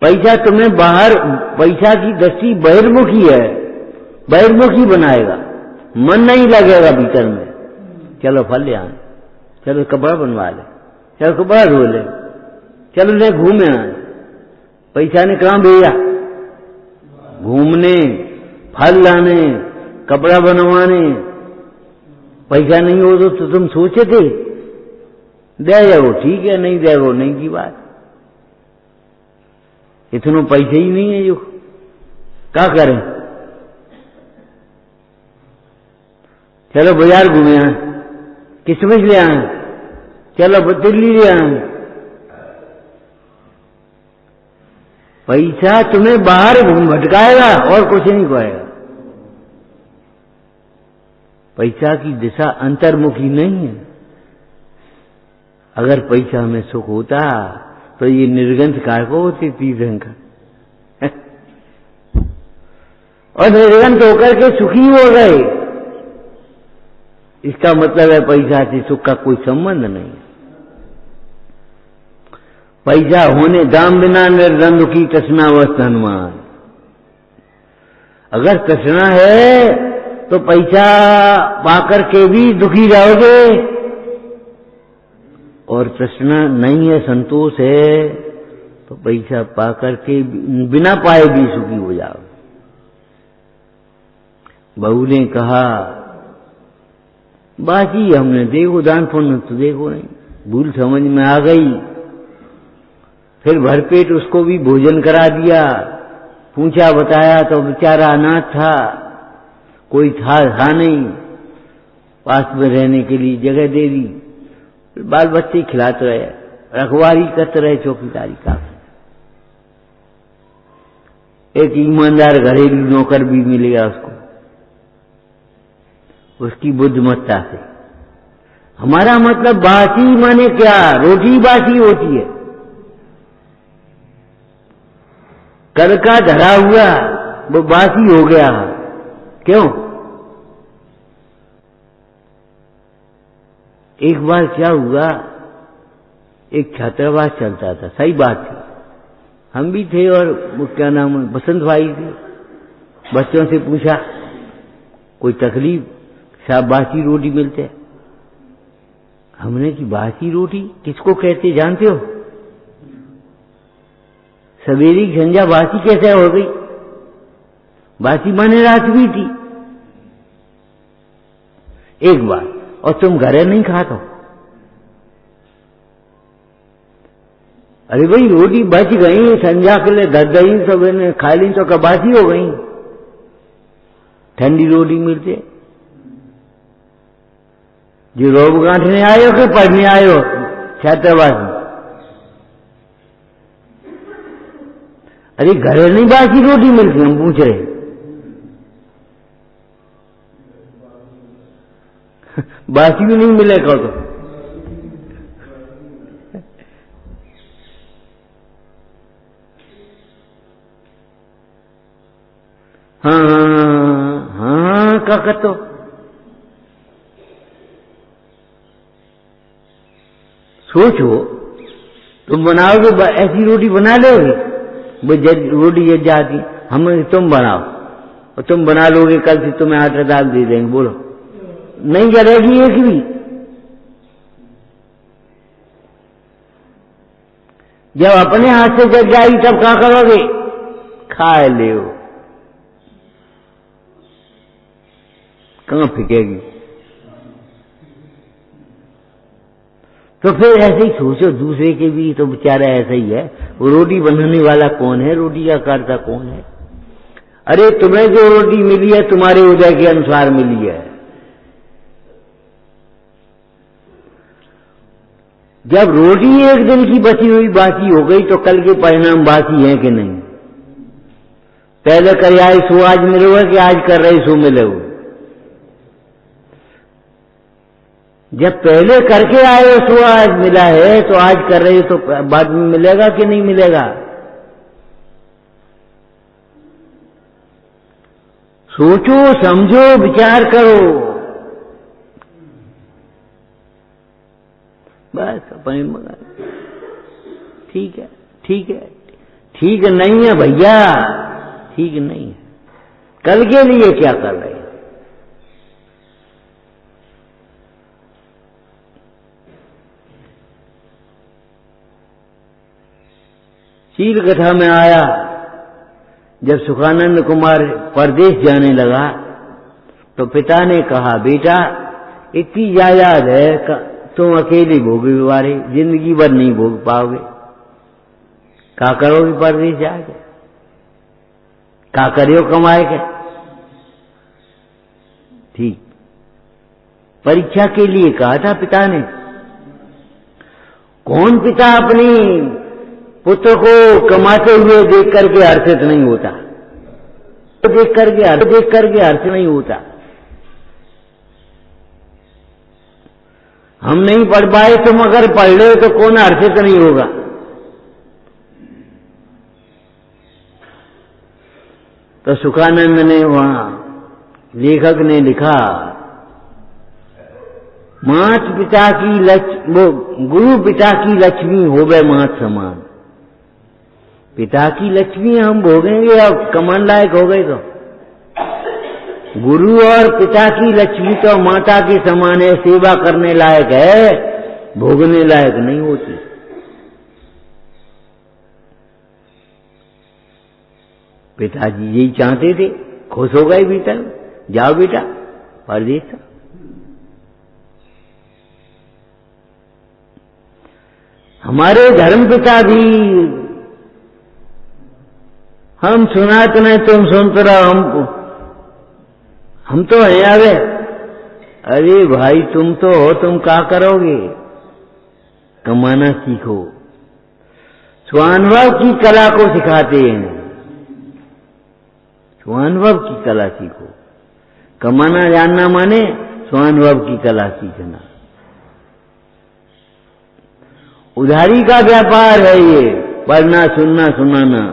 Speaker 1: पैसा तुम्हें बाहर, पैसा की दृष्टि बहिर्मुखी है, बहिर्मुखी बनाएगा, मन नहीं लगेगा भीतर में। चलो फल ले आए, चलो कपड़ा बनवा ले, चलो कपड़ा धो ले, चलो ले घूमे आए। पैसा ने कहां भेजा? घूमने, फल लाने, कपड़ा बनवाने। पैसा नहीं हो तो तुम सोचे थे दे जाओ, ठीक है, नहीं दे वो नहीं की बात। इतना पैसे ही नहीं है जो क्या करें। चलो बाजार घूमे आए, किशमिश ले आए, चलो दिल्ली ले आए। पैसा तुम्हें बाहर भटकाएगा और कुछ नहीं करेगा। पैसा की दिशा अंतर्मुखी नहीं है। अगर पैसा में सुख होता तो ये निर्गंध कार को होती तीर्थंकर और निर्गंध होकर के सुखी हो गए। इसका मतलब है पैसा से सुख का कोई संबंध नहीं। पैसा होने दाम बिना निर्द्वंद की तृष्णा वस्त हनुमान। अगर तृष्णा है तो पैसा पाकर के भी दुखी रहोगे, और तृष्णा नहीं है, संतोष है, तो पैसा पाकर के बिना पाए भी सुखी हो जाओ। बहू ने कहा बाकी हमने देखो दान पुण्य तो देखो नहीं, भूल समझ में आ गई। फिर भरपेट उसको भी भोजन करा दिया। पूछा बताया तो बेचारा अनाथ था, कोई था नहीं, पास में रहने के लिए जगह दे दी। बाल बच्चे खिलाते रहे, रखवारी करते रहे, चौकीदारी का। एक ईमानदार घरेलू नौकर भी मिलेगा उसको, उसकी बुद्धिमत्ता से। हमारा मतलब बासी माने क्या? रोटी बासी होती है, कल का धरा हुआ वो बासी हो गया। क्यों? एक बार क्या हुआ, एक छात्रावास चलता था, सही बात थी, हम भी थे और वो क्या नाम है बसंत भाई थे। बच्चों से पूछा कोई तकलीफ, साहब बासी रोटी मिलते हैं। हमने की बासी रोटी किसको कहते जानते हो? सवेरी संध्या बासी कैसे हो गई? बासी माने रात भी थी एक बार, और तुम घरे नहीं खाता। अरे भाई रोटी बच गई, संध्या के लिए धर गई, सब ने खा ली तो कबासी हो गई। ठंडी रोटी मिलती है। जो रोब गांठने आए हो कि पढ़ने आए हो छात्रावास में? अरे घरे नहीं बासी रोटी मिलती, हम पूछ रहे। बासी भी नहीं मिलेगा तो हाँ क्या करते हो? सोचो, तुम बनाओगे ऐसी रोटी बना लोगे? रोटी जल जाती, हम तुम बनाओ और तुम बना लोगे, कल से तुम्हें आटा दाल दे देंगे, बोलो नहीं जलेगी एक भी। जब अपने हाथ से जल जाएगी तब क्या करोगे? खा ले। कहां फेंकेगी? तो फिर ऐसे ही सोचो, दूसरे के भी तो बेचारा ऐसा ही है। वो रोटी बनाने वाला कौन है? रोटी का कर्ता कौन है? अरे तुम्हें जो रोटी मिली है तुम्हारे उदय के अनुसार मिली है। जब रोटी एक दिन की बची हुई बासी हो गई तो कल के परिणाम बासी है कि नहीं? पहले कर आए सो आज मिलोगे कि आज कर रहे सो मिलोगे? जब पहले करके आए हो सो आज मिला है तो आज कर रहे हो तो बाद में मिलेगा कि नहीं मिलेगा? सोचो, समझो, विचार करो। बस अपने मगा ठीक है, ठीक है, ठीक नहीं है भैया, ठीक नहीं है। कल के लिए क्या कर रहे हैं? शील कथा में आया, जब सुखानंद कुमार परदेश जाने लगा तो पिता ने कहा, बेटा इतनी जायदाद है तुम अकेले भोगे वारे, जिंदगी भर नहीं भोग पाओगे। क्या करोगे परदेश जाके? क्या करियो कमाए के? ठीक परीक्षा के लिए कहा था पिता ने। कौन पिता अपनी पुत्र को कमाते हुए देख करके हर्षित नहीं होता? तो देख करके हर्षित नहीं होता। हम नहीं पढ़ पाए, तुम अगर पढ़ लो तो कौन हर्षित नहीं होगा? तो सुखानंद ने वहां लेखक ने लिखा, मात पिता की लक्ष्मी, गुरु पिता की लक्ष्मी होवे मात समान। पिता की लक्ष्मी हम भोगेंगे, अब कमान लायक हो गए तो गुरु और पिता की लक्ष्मी तो माता के समान है, सेवा करने लायक है, भोगने लायक नहीं होती। पिताजी यही चाहते थे, खुश हो गए भीतर, जाओ बेटा परदेश था। हमारे धर्म पिता भी, हम सुनाते नहीं तुम सुनते रहो, हम तो है आवे। अरे भाई तुम तो हो, तुम क्या करोगे? कमाना सीखो। स्वानुभव की कला को सिखाते हैं, स्वानुभव की कला सीखो। कमाना जानना माने स्वानुभव की कला सीखना। उधारी का व्यापार है ये, पढ़ना सुनना सुनाना।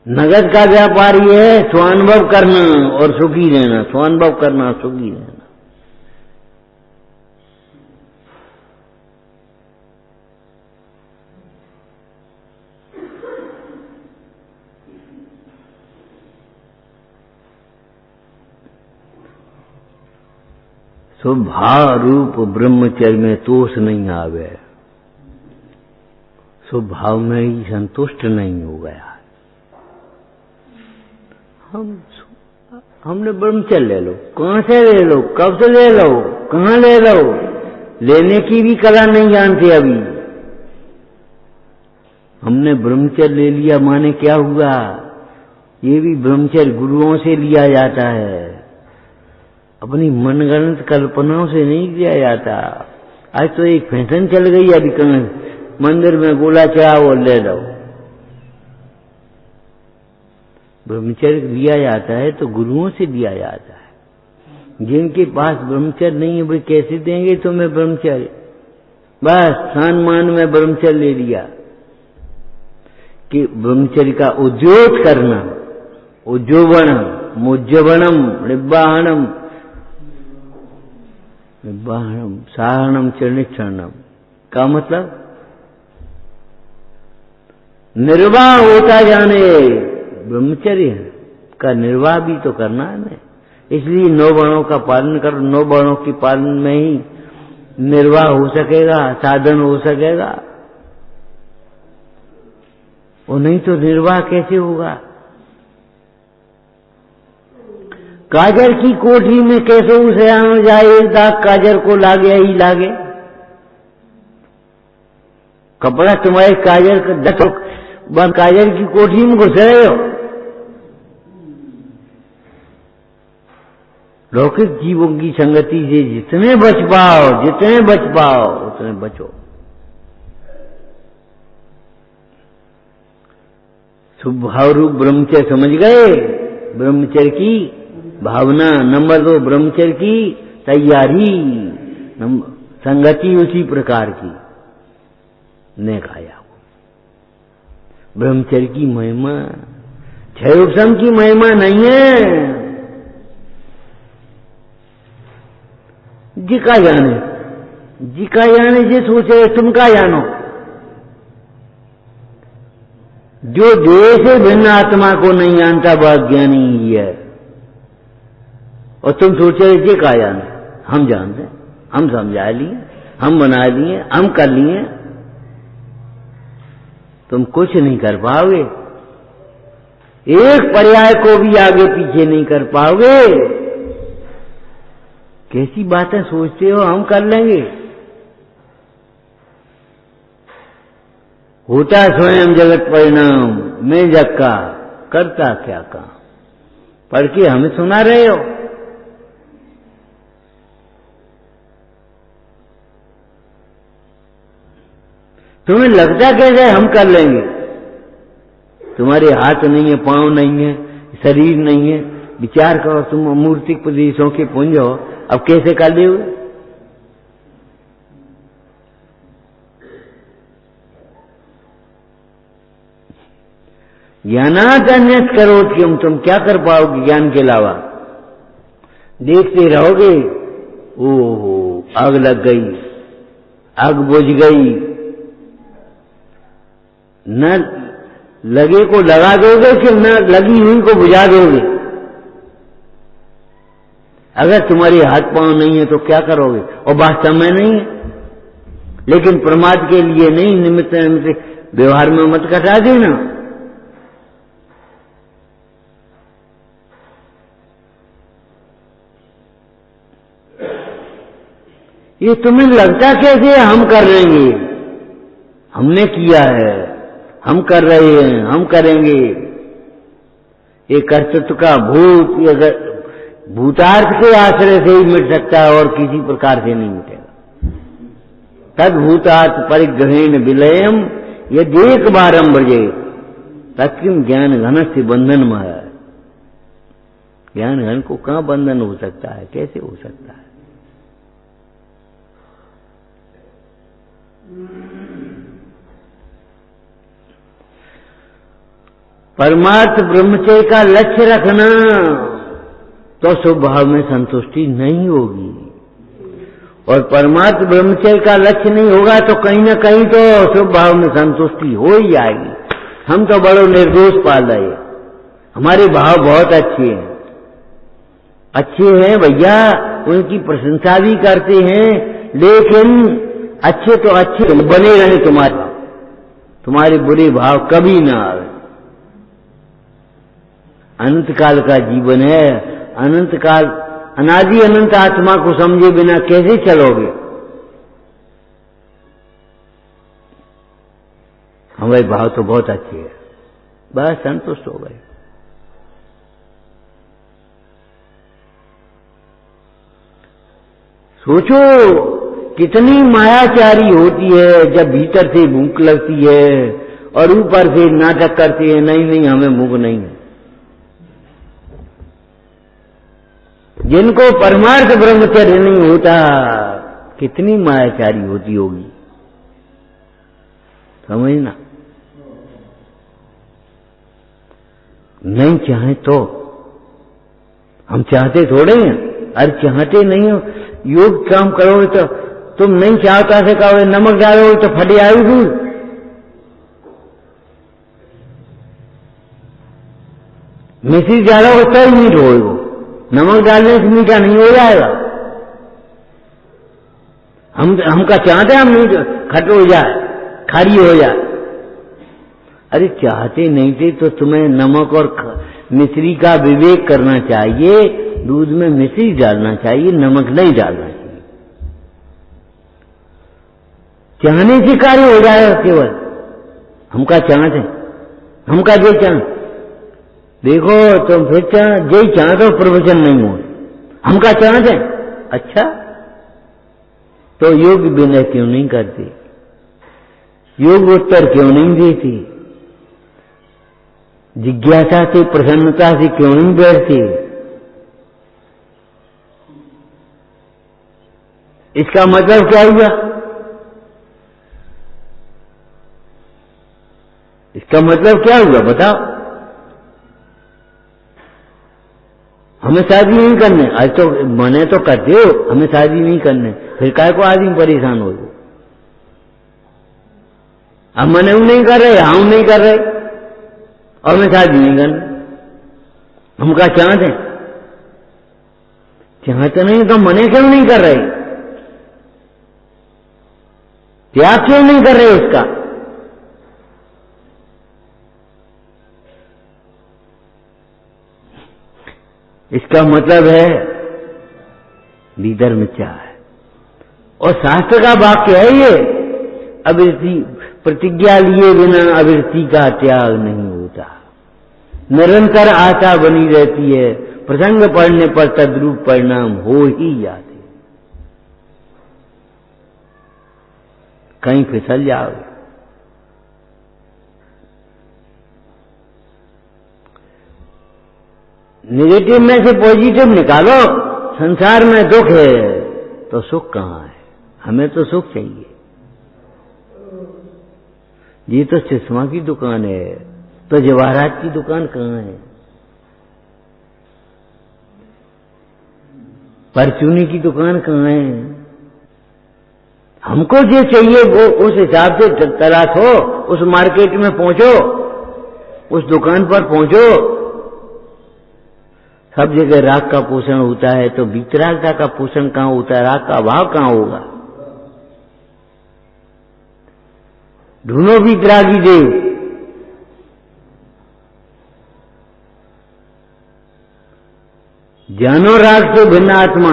Speaker 1: नगद का व्यापार ये है स्वानुभव करना और सुखी रहना, स्वानुभव करना सुखी रहना। स्वभाव रूप ब्रह्मचर्य में तोष नहीं आवे, स्वभाव में ही संतुष्ट नहीं हो गया। हमने ब्रह्मचर्य ले लो, कहां से ले लो, कब से ले लो, कहां ले लो, लेने की भी कला नहीं जानते अभी। हमने ब्रह्मचर्य ले लिया माने क्या हुआ? ये भी ब्रह्मचर्य गुरुओं से लिया जाता है, अपनी मनगढ़ंत कल्पनाओं से नहीं लिया जाता। आज तो एक फैशन चल गई है, अभी कहीं मंदिर में गोला चढ़ाओ और ले लो। ब्रह्मचर्य लिया जाता है तो गुरुओं से लिया जाता है। जिनके पास ब्रह्मचर्य नहीं है वे कैसे देंगे तुम्हें ब्रह्मचर्य? बस स्थान मान में ब्रह्मचर्य ले लिया कि ब्रह्मचर्य का उद्योग करना, उज्जवणम, मुज्जवणम, निब्बाहनम, निब्बाहनम, साहनम, चरणिक्षणम का मतलब निर्वाह होता जाने। ब्रह्मचर्य का निर्वाह भी तो करना है, इसलिए 9 वर्णों का पालन करो। 9 वर्णों के पालन में ही निर्वाह हो सकेगा, साधन हो सकेगा। और नहीं तो निर्वाह कैसे होगा? काजर की कोठरी में कैसे उसे आना जाए, एक दाग काजर को लागे ही लागे। कपड़ा तुम्हारे काजर का काजर की कोठरी में घुस रहे हो। लौकिक जीवों की संगति से जितने बच पाओ उतने बचो। स्वभाव रूप ब्रह्मचर्य समझ गए, ब्रह्मचर्य की भावना। नंबर 2 ब्रह्मचर्य की तैयारी, संगति उसी प्रकार की ने खाया। ब्रह्मचर्य की महिमा क्षय उपशम की महिमा नहीं है। जी का जाने जे सोचे तुम का जानो। जो देह से भिन्न आत्मा को नहीं जानता वह अज्ञानी ही है। और तुम सोचे जे का जाने, हम जानते, हम समझा लिए, हम बना लिए, हम कर लिए। तुम कुछ नहीं कर पाओगे, एक पर्याय को भी आगे पीछे नहीं कर पाओगे। कैसी बातें सोचते हो, हम कर लेंगे। होता स्वयं जगत परिणाम, मैं जग का करता क्या काम। पढ़ के हमें सुना रहे हो। तुम्हें लगता कैसे हम कर लेंगे। तुम्हारे हाथ नहीं है, पांव नहीं है, शरीर नहीं है। विचार करो, तुम अमूर्तिक प्रदेशों के पुंज हो, अब कैसे कर ले। ज्ञानात अन्यत करो कि तुम क्या कर पाओगे ज्ञान के अलावा। देखते रहोगे, ओहो आग लग गई, आग बुझ गई। न लगे को लगा दोगे कि न लगी हुई को बुझा दोगे। अगर तुम्हारे हाथ पांव नहीं है तो क्या करोगे, और वास्तव में नहीं है। लेकिन प्रमाद के लिए नहीं, निमित्त व्यवहार में मत कटा देना। ये तुम्हें लगता कैसे हम कर लेंगे, हमने किया है, हम कर रहे हैं, हम करेंगे। ये कर्तृत्व का भूत भूतार्थ के आश्रय से ही मिट सकता है और किसी प्रकार से नहीं मिटेगा। तद भूतार्थ परिग्रहेण विलयम यदि एक बारम ब्रजे तत्किम ज्ञान घन से बंधन में है। ज्ञान घन को कहां बंधन हो सकता है, कैसे हो सकता है। परमार्थ ब्रह्मचर्य का लक्ष्य रखना तो स्वभाव में संतुष्टि नहीं होगी। और परमार्थ ब्रह्मचर्य का लक्ष्य नहीं होगा तो कहीं ना कहीं तो स्वभाव में संतुष्टि हो ही आएगी। हम तो बड़ो निर्दोष पाल रहे, हमारे भाव बहुत अच्छे हैं भैया, उनकी प्रशंसा भी करते हैं। लेकिन अच्छे तो अच्छे बने रहे, तुम्हारे बुरे भाव कभी ना आए। अनंत काल का जीवन है, अनंत काल अनादि अनंत आत्मा को समझे बिना कैसे चलोगे। हमारे भाव तो बहुत अच्छे हैं, बस संतुष्ट हो गए। सोचो कितनी मायाचारी होती है जब भीतर से भूख लगती है और ऊपर से नाटक करते हैं, नहीं नहीं हमें भूख नहीं है। जिनको परमार्थ ब्रह्मचर्य नहीं होता कितनी मायाचारी होती होगी, समझना। नहीं चाहे तो हम चाहते थोड़े हैं, अरे चाहते नहीं हो। योग काम करोगे तो तुम नहीं चाहता से कहोगे नमक डालोगे तो फटे आएगी। मिश्री डालोगे तो ही मीठ होगा, नमक डालने से मीठा नहीं हो जाएगा। हमका चाहते हम मीठ खट हो जाए, खारी हो जाए। अरे चाहते नहीं थे तो तुम्हें नमक और मिश्री का विवेक करना चाहिए दूध में मिश्री डालना चाहिए, नमक नहीं डालना चाहिए। चाहने से कार्य हो जाएगा केवल। हमका चाहते हैं, हमका जे चाह देखो तुम फिर जे चाह तो प्रवचन नहीं हो, हमका चाहते हैं। अच्छा तो योग विनय क्यों नहीं करते, योग उत्तर क्यों नहीं देती, जिज्ञासा से प्रसन्नता से क्यों नहीं बैठते? इसका मतलब क्या हुआ? इसका मतलब क्या हुआ बताओ? हमें शादी नहीं करने, आज तो मने तो करते हो, हमें शादी नहीं करने, फिर काय को आदमी परेशान हो गए? अब मने नहीं कर रहे, हम नहीं कर रहे और मैं शादी नहीं करना। हम क्या चाहते हैं? चाहते नहीं तो मने क्यों नहीं कर रहे? त्याग क्यों नहीं कर रहे उसका? इसका मतलब है भीतर में क्या है। और शास्त्र का वाक्य है ये, अविरति प्रतिज्ञा लिए बिना अविरति का त्याग नहीं होता। निरंतर आशा बनी रहती है, प्रसंग पढ़ने पर तद्रूप परिणाम हो ही जाते। कहीं फिसल जाओगे। नेगेटिव में से पॉजिटिव निकालो। संसार में दुख है तो सुख कहाँ है? हमें तो सुख चाहिए। ये तो चश्मा की दुकान है, तो जवाहरात की दुकान कहाँ है? परचूनी की दुकान कहाँ है? हमको जो चाहिए वो उस हिसाब से तलाशो, उस मार्केट में पहुंचो, उस दुकान पर पहुंचो। सब जगह राग का पोषण होता है तो वितरागता का पोषण कहां होता है? राग का अभाव कहां होगा? ढूंढो वितरागी देव। जानो राग से भिन्न आत्मा।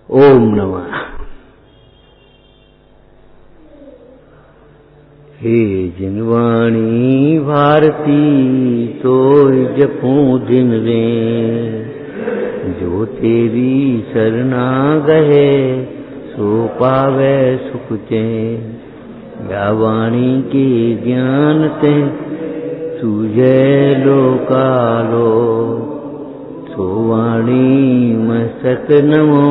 Speaker 1: ओम नमः। हे जिनवाणी भारती तो जपूं दिन रे, जो तेरी शरणा गए सो पावे सुख चैन। या वाणी के ज्ञान ते तुझे लोकालो, सो वाणी मस्तक नमो।